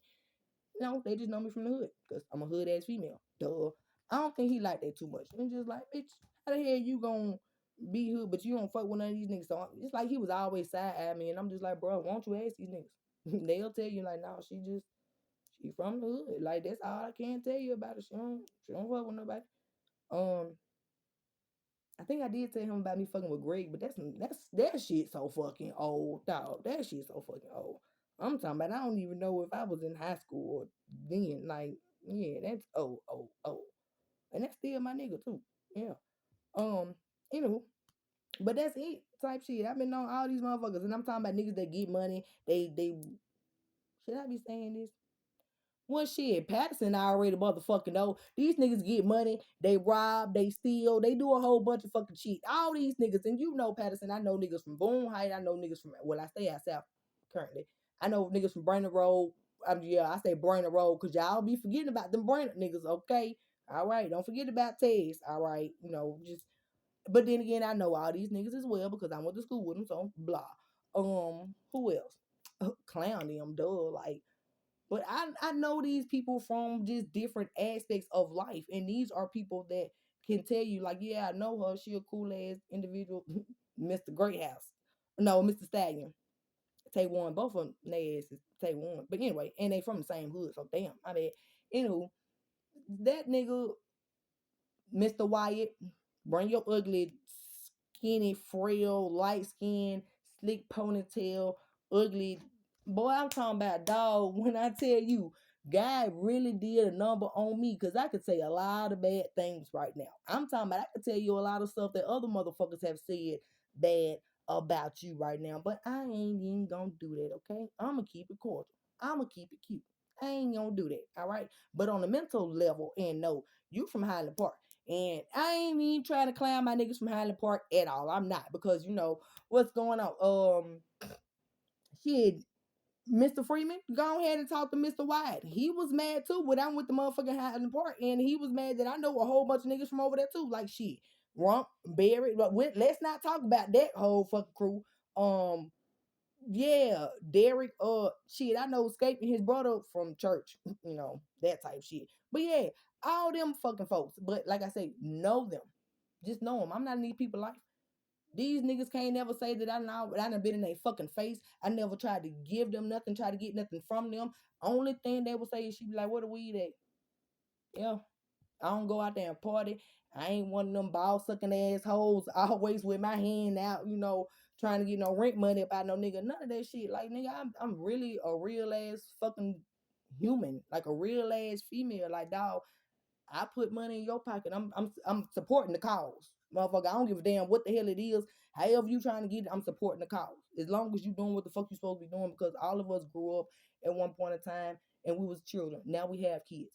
No, they just know me from the hood because I'm a hood ass female. Duh. I don't think he like that too much. I'm just like, bitch, how the hell you gonna be hood, but you don't fuck with none of these niggas? So it's like he was always side at me, and I'm just like, bro, why don't you ask these niggas? They'll tell you like, no, she from the hood. Like that's all I can tell you about it. She don't fuck with nobody. Um, I think I did tell him about me fucking with Greg, but that shit so fucking old, dog. That shit so fucking old. I'm talking about I don't even know if I was in high school or then. Like, yeah, that's old, old, old. And that's still my nigga too. Yeah. You know, but that's it type shit. I've been on all these motherfuckers, and I'm talking about niggas that get money. They should I be saying this? Well, shit, Patterson already motherfucking know. These niggas get money, they rob, they steal, they do a whole bunch of fucking shit. All these niggas, and you know Patterson, I know niggas from Boone Heights, I know niggas from, well, I stay out south currently. I know niggas from Brainerd Road. Yeah, I say Brainerd Road because y'all be forgetting about them Brainerd niggas, okay? All right, don't forget about Tez, all right? You know, just, but then again, I know all these niggas as well because I went to school with them, so blah. Who else? Clown them, duh, like, but I know these people from just different aspects of life, and these are people that can tell you like, yeah, I know her. She a cool ass individual, Mr. Greathouse. No, Mr. Stallion. Take one, both of them, they asses take one. But anyway, and they from the same hood, so damn, I mean, anywho, that nigga Mr. Wyatt, bring your ugly, skinny, frail, light skin, slick ponytail, ugly. Boy, I'm talking about dog. When I tell you, guy really did a number on me because I could say a lot of bad things right now. I'm talking about I could tell you a lot of stuff that other motherfuckers have said bad about you right now, but I ain't even gonna do that, okay? I'm gonna keep it cordial. I'm gonna keep it cute. I ain't gonna do that, all right? But on the mental level, and no, you from Highland Park. And I ain't even trying to clown my niggas from Highland Park at all. I'm not because you know what's going on. Shit, Mr. Freeman, go ahead and talk to Mr. White. He was mad too when I went to motherfucking Highland Park, and he was mad that I know a whole bunch of niggas from over there too. Like shit, Rump, Barry. But let's not talk about that whole fucking crew. Um, yeah, Derek, shit, I know escaping his brother from church, you know, that type shit. But yeah, All them fucking folks. But like I say, know them. Just know them. I'm not in these people's life. These niggas can't never say that I done been in their fucking face. I never tried to give them nothing, try to get nothing from them. Only thing they will say is she be like, where the weed at? Yeah. I don't go out there and party. I ain't one of them ball sucking assholes always with my hand out, trying to get no rent money about no nigga. None of that shit. Like nigga, I'm really a real ass fucking human. Like a real ass female. Like dog, I put money in your pocket. I'm supporting the cause. Motherfucker, I don't give a damn what the hell it is. However you trying to get it, I'm supporting the cause. As long as you doing what the fuck you supposed to be doing, because all of us grew up at one point in time and we was children. Now we have kids.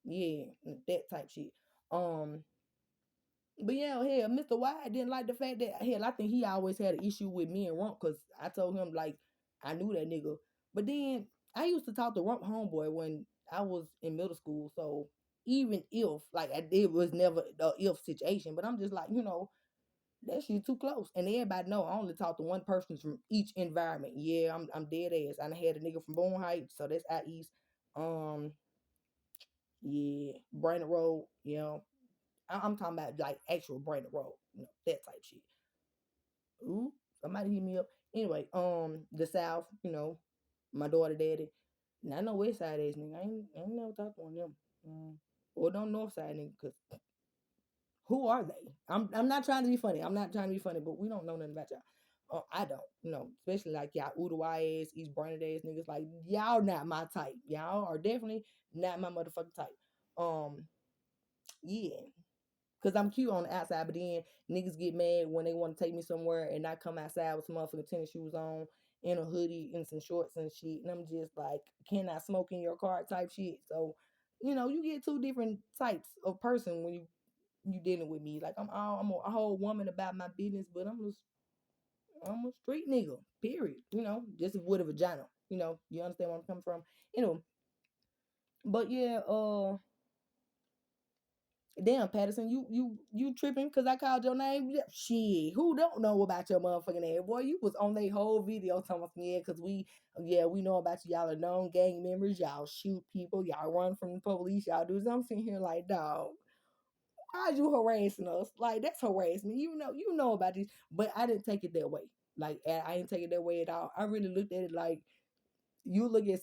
Yeah, that type shit. Um, but yeah, hell, Mr. White didn't like the fact that hell, I think he always had an issue with me and Rump because I told him like I knew that nigga. But then I used to talk to Rump homeboy when I was in middle school. So even if like it was never the if situation, but I'm just like, that shit too close. And everybody know I only talk to one person from each environment. Yeah, I'm dead ass. I done had a nigga from Boone Heights, so that's out east. Um, yeah, Brandon Road, I'm talking about like actual Brandon Road, that type shit. Ooh, somebody hit me up. Anyway, the South, my daughter daddy. Now I know West Side ass nigga. I ain't never talked to one of them. Or don't North Side nigga, cause who are they? I'm not trying to be funny. I'm not trying to be funny, but we don't know nothing about y'all. I don't, especially like y'all Uruguay ass, East Brandon ass niggas. Like y'all not my type. Y'all are definitely not my motherfucking type. Um, yeah. Cause I'm cute on the outside, but then niggas get mad when they want to take me somewhere and I come outside with some motherfucking tennis shoes on and a hoodie and some shorts and shit. And I'm just like, can I smoke in your car type shit? So, you get two different types of person when you dealing with me. Like I'm a whole woman about my business, but I'm a street nigga. Period. Just with a vagina. You understand where I'm coming from? But yeah, damn, Patterson, you tripping because I called your name? Yeah, shit, who don't know about your motherfucking ass? Boy, you was on their whole video talking about, yeah, because we know about you. Y'all are known gang members. Y'all shoot people. Y'all run from the police. Y'all do something. I'm sitting here like, dog, why you harassing us? Like, that's harassment. You know about this. But I didn't take it that way. Like, I didn't take it that way at all. I really looked at it like, you look at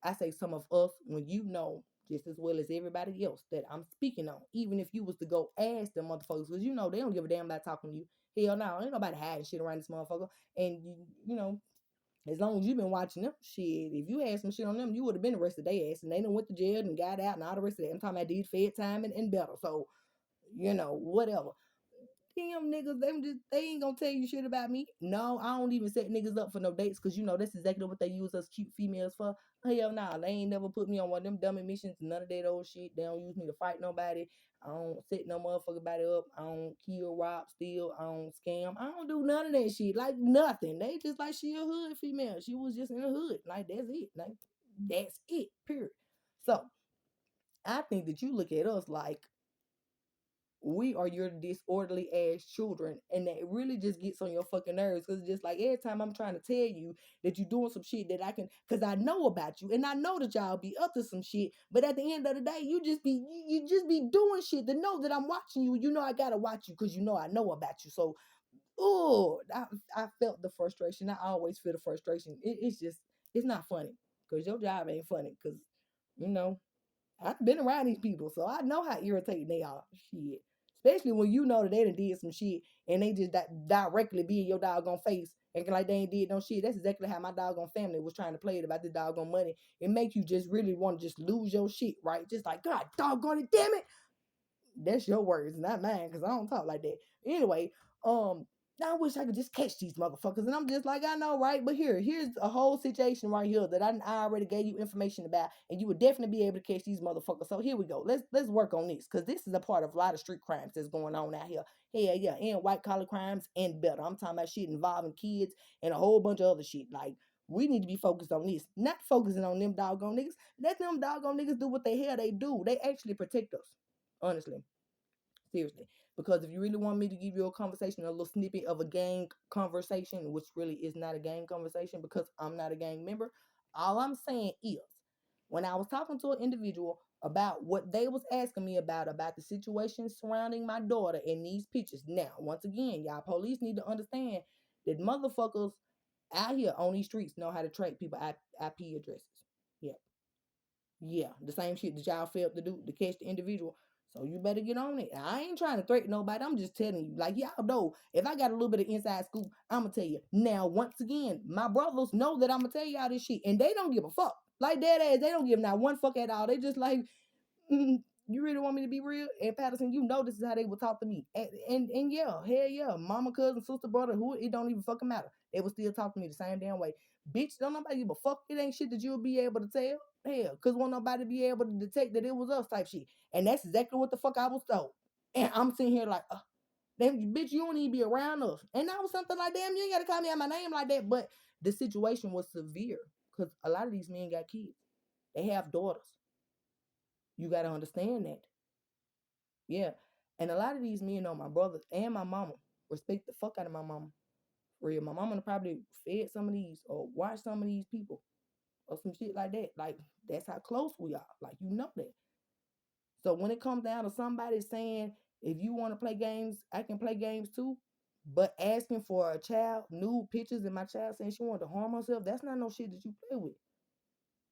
I say some of us when you know just as well as everybody else that I'm speaking on. Even if you was to go ask them motherfuckers, because they don't give a damn about talking to you. Hell no, ain't nobody hiding shit around this motherfucker. And as long as you've been watching them, shit, if you had some shit on them, you would have been arrested their ass. And they done went to jail and got out and all the rest of that. I'm talking about did fed time and better. So, whatever. Damn niggas, they ain't gonna tell you shit about me. No, I don't even set niggas up for no dates because that's exactly what they use us cute females for. Hell nah, they ain't never put me on one of them dumb missions, none of that old shit. They don't use me to fight nobody. I don't set no motherfucker body up. I don't kill, rob, steal. I don't scam. I don't do none of that shit. Like nothing. They just like she a hood female. She was just in the hood. Like that's it. Like that's it. Period. So I think that you look at us like we are your disorderly ass children, and that really just gets on your fucking nerves because just like every time I'm trying to tell you that you're doing some shit that I can, because I know about you and I know that y'all be up to some shit, but at the end of the day you just be doing shit to know that I'm watching you. I gotta watch you because I know about you. So I felt the frustration. I always feel the frustration. It's not funny because your job ain't funny because you know I've been around these people, so I know how irritating they are. Shit. Especially when you know that they done did some shit and they just directly be in your doggone face acting like they ain't did no shit. That's exactly how my doggone family was trying to play it about this doggone money. It make you just really want to just lose your shit, right? Just like, God doggone it, damn it. That's your words, not mine, because I don't talk like that. Anyway, I wish I could just catch these motherfuckers. And I'm just like, I know, right? But here's a whole situation right here that I already gave you information about, and you would definitely be able to catch these motherfuckers. So here we go. Let's work on this, because this is a part of a lot of street crimes that's going on out here. Hell yeah, and white collar crimes and better. I'm talking about shit involving kids and a whole bunch of other shit. Like, we need to be focused on this, not focusing on them doggone niggas. Let them doggone niggas do what the hell they do. They actually protect us. Honestly. Seriously. Because if you really want me to give you a conversation, a little snippet of a gang conversation, which really is not a gang conversation because I'm not a gang member, all I'm saying is when I was talking to an individual about what they was asking me about the situation surrounding my daughter in these pictures. Now, once again, y'all police need to understand that motherfuckers out here on these streets know how to track people IP addresses. Yeah. Yeah, the same shit that y'all failed to do to catch the individual. So you better get on it. I ain't trying to threaten nobody. I'm just telling you, like y'all know, if I got a little bit of inside scoop, I'm gonna tell you. Now, once again, my brothers know that I'm gonna tell y'all this shit, and they don't give a fuck. Like dead ass, they don't give not one fuck at all. They just like, you really want me to be real? And Patterson, you know this is how they would talk to me. And yeah, hell yeah, mama, cousin, sister, brother, who it don't even fucking matter. They would still talk to me the same damn way. Bitch, don't nobody give a fuck. It ain't shit that you'll be able to tell. Hell, cause won't nobody be able to detect that it was us type shit. And that's exactly what the fuck I was told. And I'm sitting here like, damn, bitch, you don't even be around us. And that was something like, damn, you ain't gotta call me out my name like that. But the situation was severe. Cause a lot of these men got kids. They have daughters. You gotta understand that. Yeah. And a lot of these men know my brothers and my mama respect the fuck out of my mama. For real. My mama probably fed some of these or watched some of these people or some shit like that. Like, that's how close we are. Like, you know that. So when it comes down to somebody saying, if you want to play games, I can play games too. But asking for a child, nude pictures, and my child saying she wanted to harm herself, that's not no shit that you play with.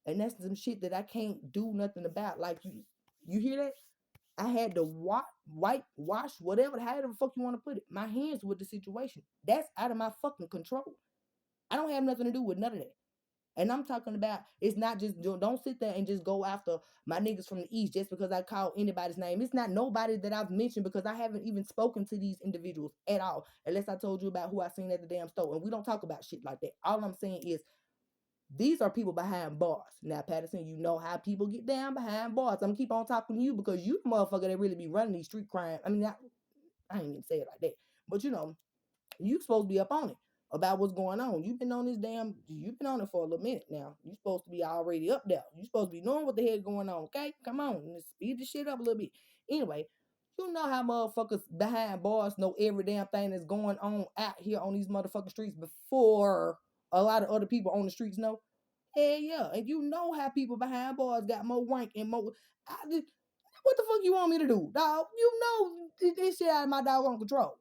And that's some shit that I can't do nothing about. Like, you hear that? I had to wash, whatever, however the fuck you want to put it, my hands with the situation. That's out of my fucking control. I don't have nothing to do with none of that. And I'm talking about, it's not just, don't sit there and just go after my niggas from the East just because I call anybody's name. It's not nobody that I've mentioned because I haven't even spoken to these individuals at all, unless I told you about who I seen at the damn store. And we don't talk about shit like that. All I'm saying is, these are people behind bars. Now, Patterson, you know how people get down behind bars. I'm gonna keep on talking to you because you the motherfucker that really be running these street crime. I mean, I ain't even say it like that, but you know, you supposed to be up on it about what's going on. You've been on it for a little minute now. You supposed to be already up there. You supposed to be knowing what the hell going on. Okay, come on, let's speed the shit up a little bit. Anyway, you know how motherfuckers behind bars know every damn thing that's going on out here on these motherfucking streets before a lot of other people on the streets know. Hell yeah, and you know how people behind bars got more rank and more. What the fuck you want me to do, dog? You know this shit out of my doggone control.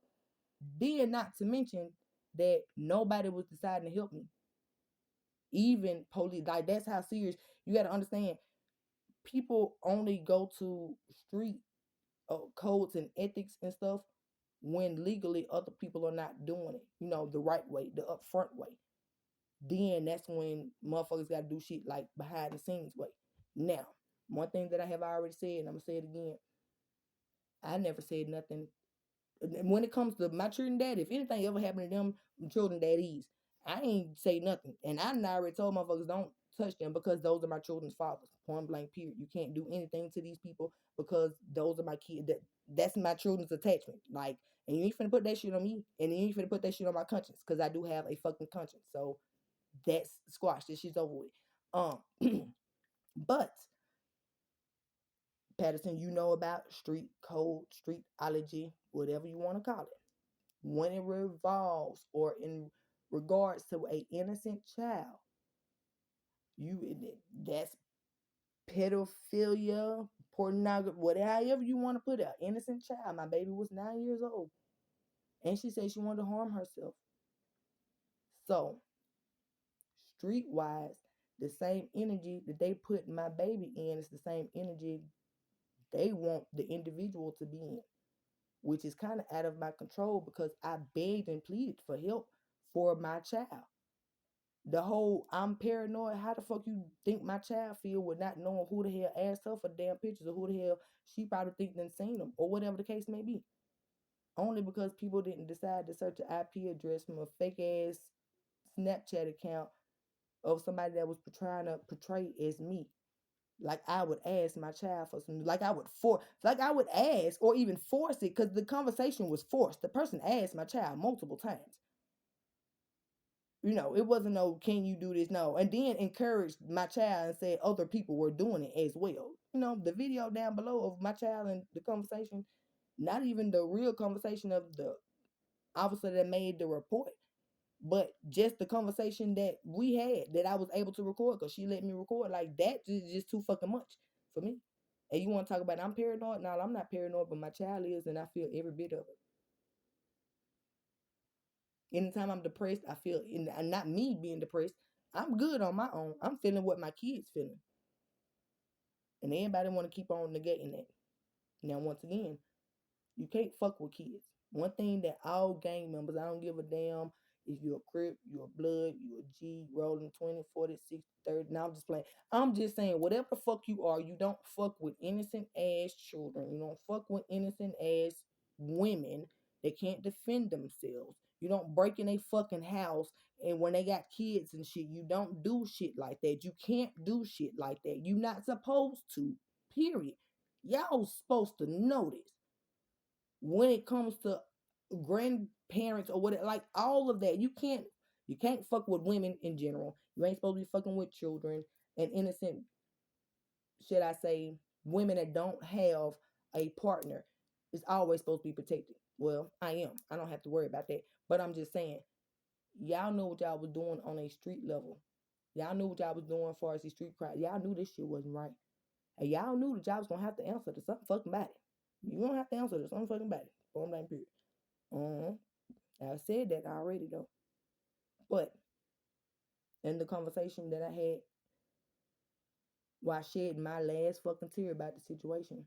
Then, not to mention that nobody was deciding to help me. Even police, like that's how serious. You got to understand. People only go to street codes and ethics and stuff when legally other people are not doing it. You know, the right way, the upfront way. Then that's when motherfuckers got to do shit like behind the scenes way. Now, one thing that I have already said, and I'm gonna say it again. I never said nothing when it comes to my children dad. If anything ever happened to them children daddies, I ain't say nothing. And I already told motherfuckers don't touch them because those are my children's fathers. Point blank period. You can't do anything to these people because those are my kids. That's my children's attachment. Like, and you ain't finna put that shit on me, and you ain't finna put that shit on my conscience because I do have a fucking conscience. So that's squashed. This shit's over with. But Patterson, you know about street code, streetology, whatever you want to call it. When it revolves or in regards to a innocent child, that's pedophilia, pornography, whatever you want to put it. An innocent child. My baby was 9 years old, and she said she wanted to harm herself. So, streetwise, the same energy that they put my baby in is the same energy they want the individual to be in, which is kind of out of my control because I begged and pleaded for help for my child. The whole I'm paranoid. How the fuck you think my child feel with not knowing who the hell asked her for damn pictures or who the hell she probably think done seen them or whatever the case may be? Only because people didn't decide to search an IP address from a fake ass Snapchat account of somebody that was trying to portray as me. Like I would ask my child for some, like I would ask or even force it because the conversation was forced. The person asked my child multiple times. You know, it wasn't no, can you do this? No. And then encouraged my child and said other people were doing it as well. You know, the video down below of my child and the conversation, not even the real conversation of the officer that made the report, but just the conversation that we had that I was able to record because she let me record. Like that is just too fucking much for me. And you want to talk about I'm paranoid? No, I'm not paranoid, but my child is, and I feel every bit of it. Anytime I'm depressed, I feel, and not me being depressed, I'm good on my own. I'm feeling what my kids feeling. And everybody want to keep on negating that. Now, once again, you can't fuck with kids. One thing that all gang members, I don't give a damn if you're a Crip, you're a Blood, you're a G, rolling 20, 40, 60, 30. Now I'm just playing. I'm just saying, whatever the fuck you are, you don't fuck with innocent ass children. You don't fuck with innocent ass women that can't defend themselves. You don't break in a fucking house and when they got kids and shit, you don't do shit like that. You can't do shit like that. You not supposed to. Period. Y'all supposed to know this when it comes to grandparents or whatever, like all of that. You can't fuck with women in general. You ain't supposed to be fucking with children and innocent, should I say, women that don't have a partner. Is always supposed to be protected. Well, I am. I don't have to worry about that. But I'm just saying, y'all know what y'all was doing on a street level. Y'all knew what y'all was doing as far as the street crowd. Y'all knew this shit wasn't right. And y'all knew that y'all was gonna have to answer to something fucking about it. You gonna have to answer to something fucking about it. Point blank period. I said that already though. But in the conversation that I had while shedding my last fucking tear about the situation,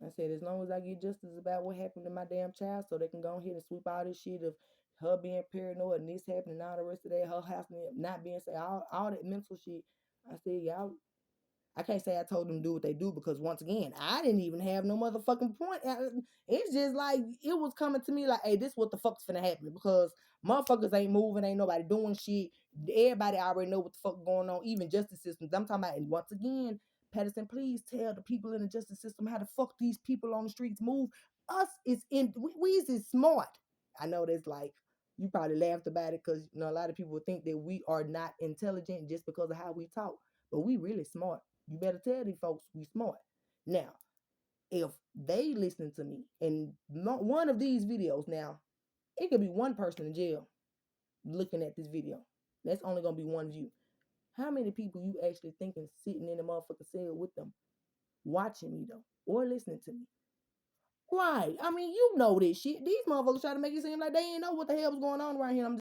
I said as long as I get justice about what happened to my damn child so they can go ahead and sweep all this shit of her being paranoid and this happening and all the rest of that, her house not being safe, all that mental shit. I said, y'all, I can't say I told them to do what they do because once again, I didn't even have no motherfucking point. It's just like it was coming to me like, hey, this what the fuck's finna happen because motherfuckers ain't moving, ain't nobody doing shit. Everybody already know what the fuck going on, even justice systems. I'm talking about, and once again, Patterson, please tell the people in the justice system how the fuck these people on the streets move. Us is in we is smart. I know that's like you probably laughed about it because a lot of people think that we are not intelligent just because of how we talk, but we really smart. You better tell these folks we smart. Now, if they listening to me in one of these videos, now it could be one person in jail looking at this video. That's only gonna be one view. How many people you actually thinking sitting in the motherfucking cell with them, watching me though, or listening to me? Right. I mean, you know this shit. These motherfuckers try to make it seem like they ain't know what the hell was going on around here. I'm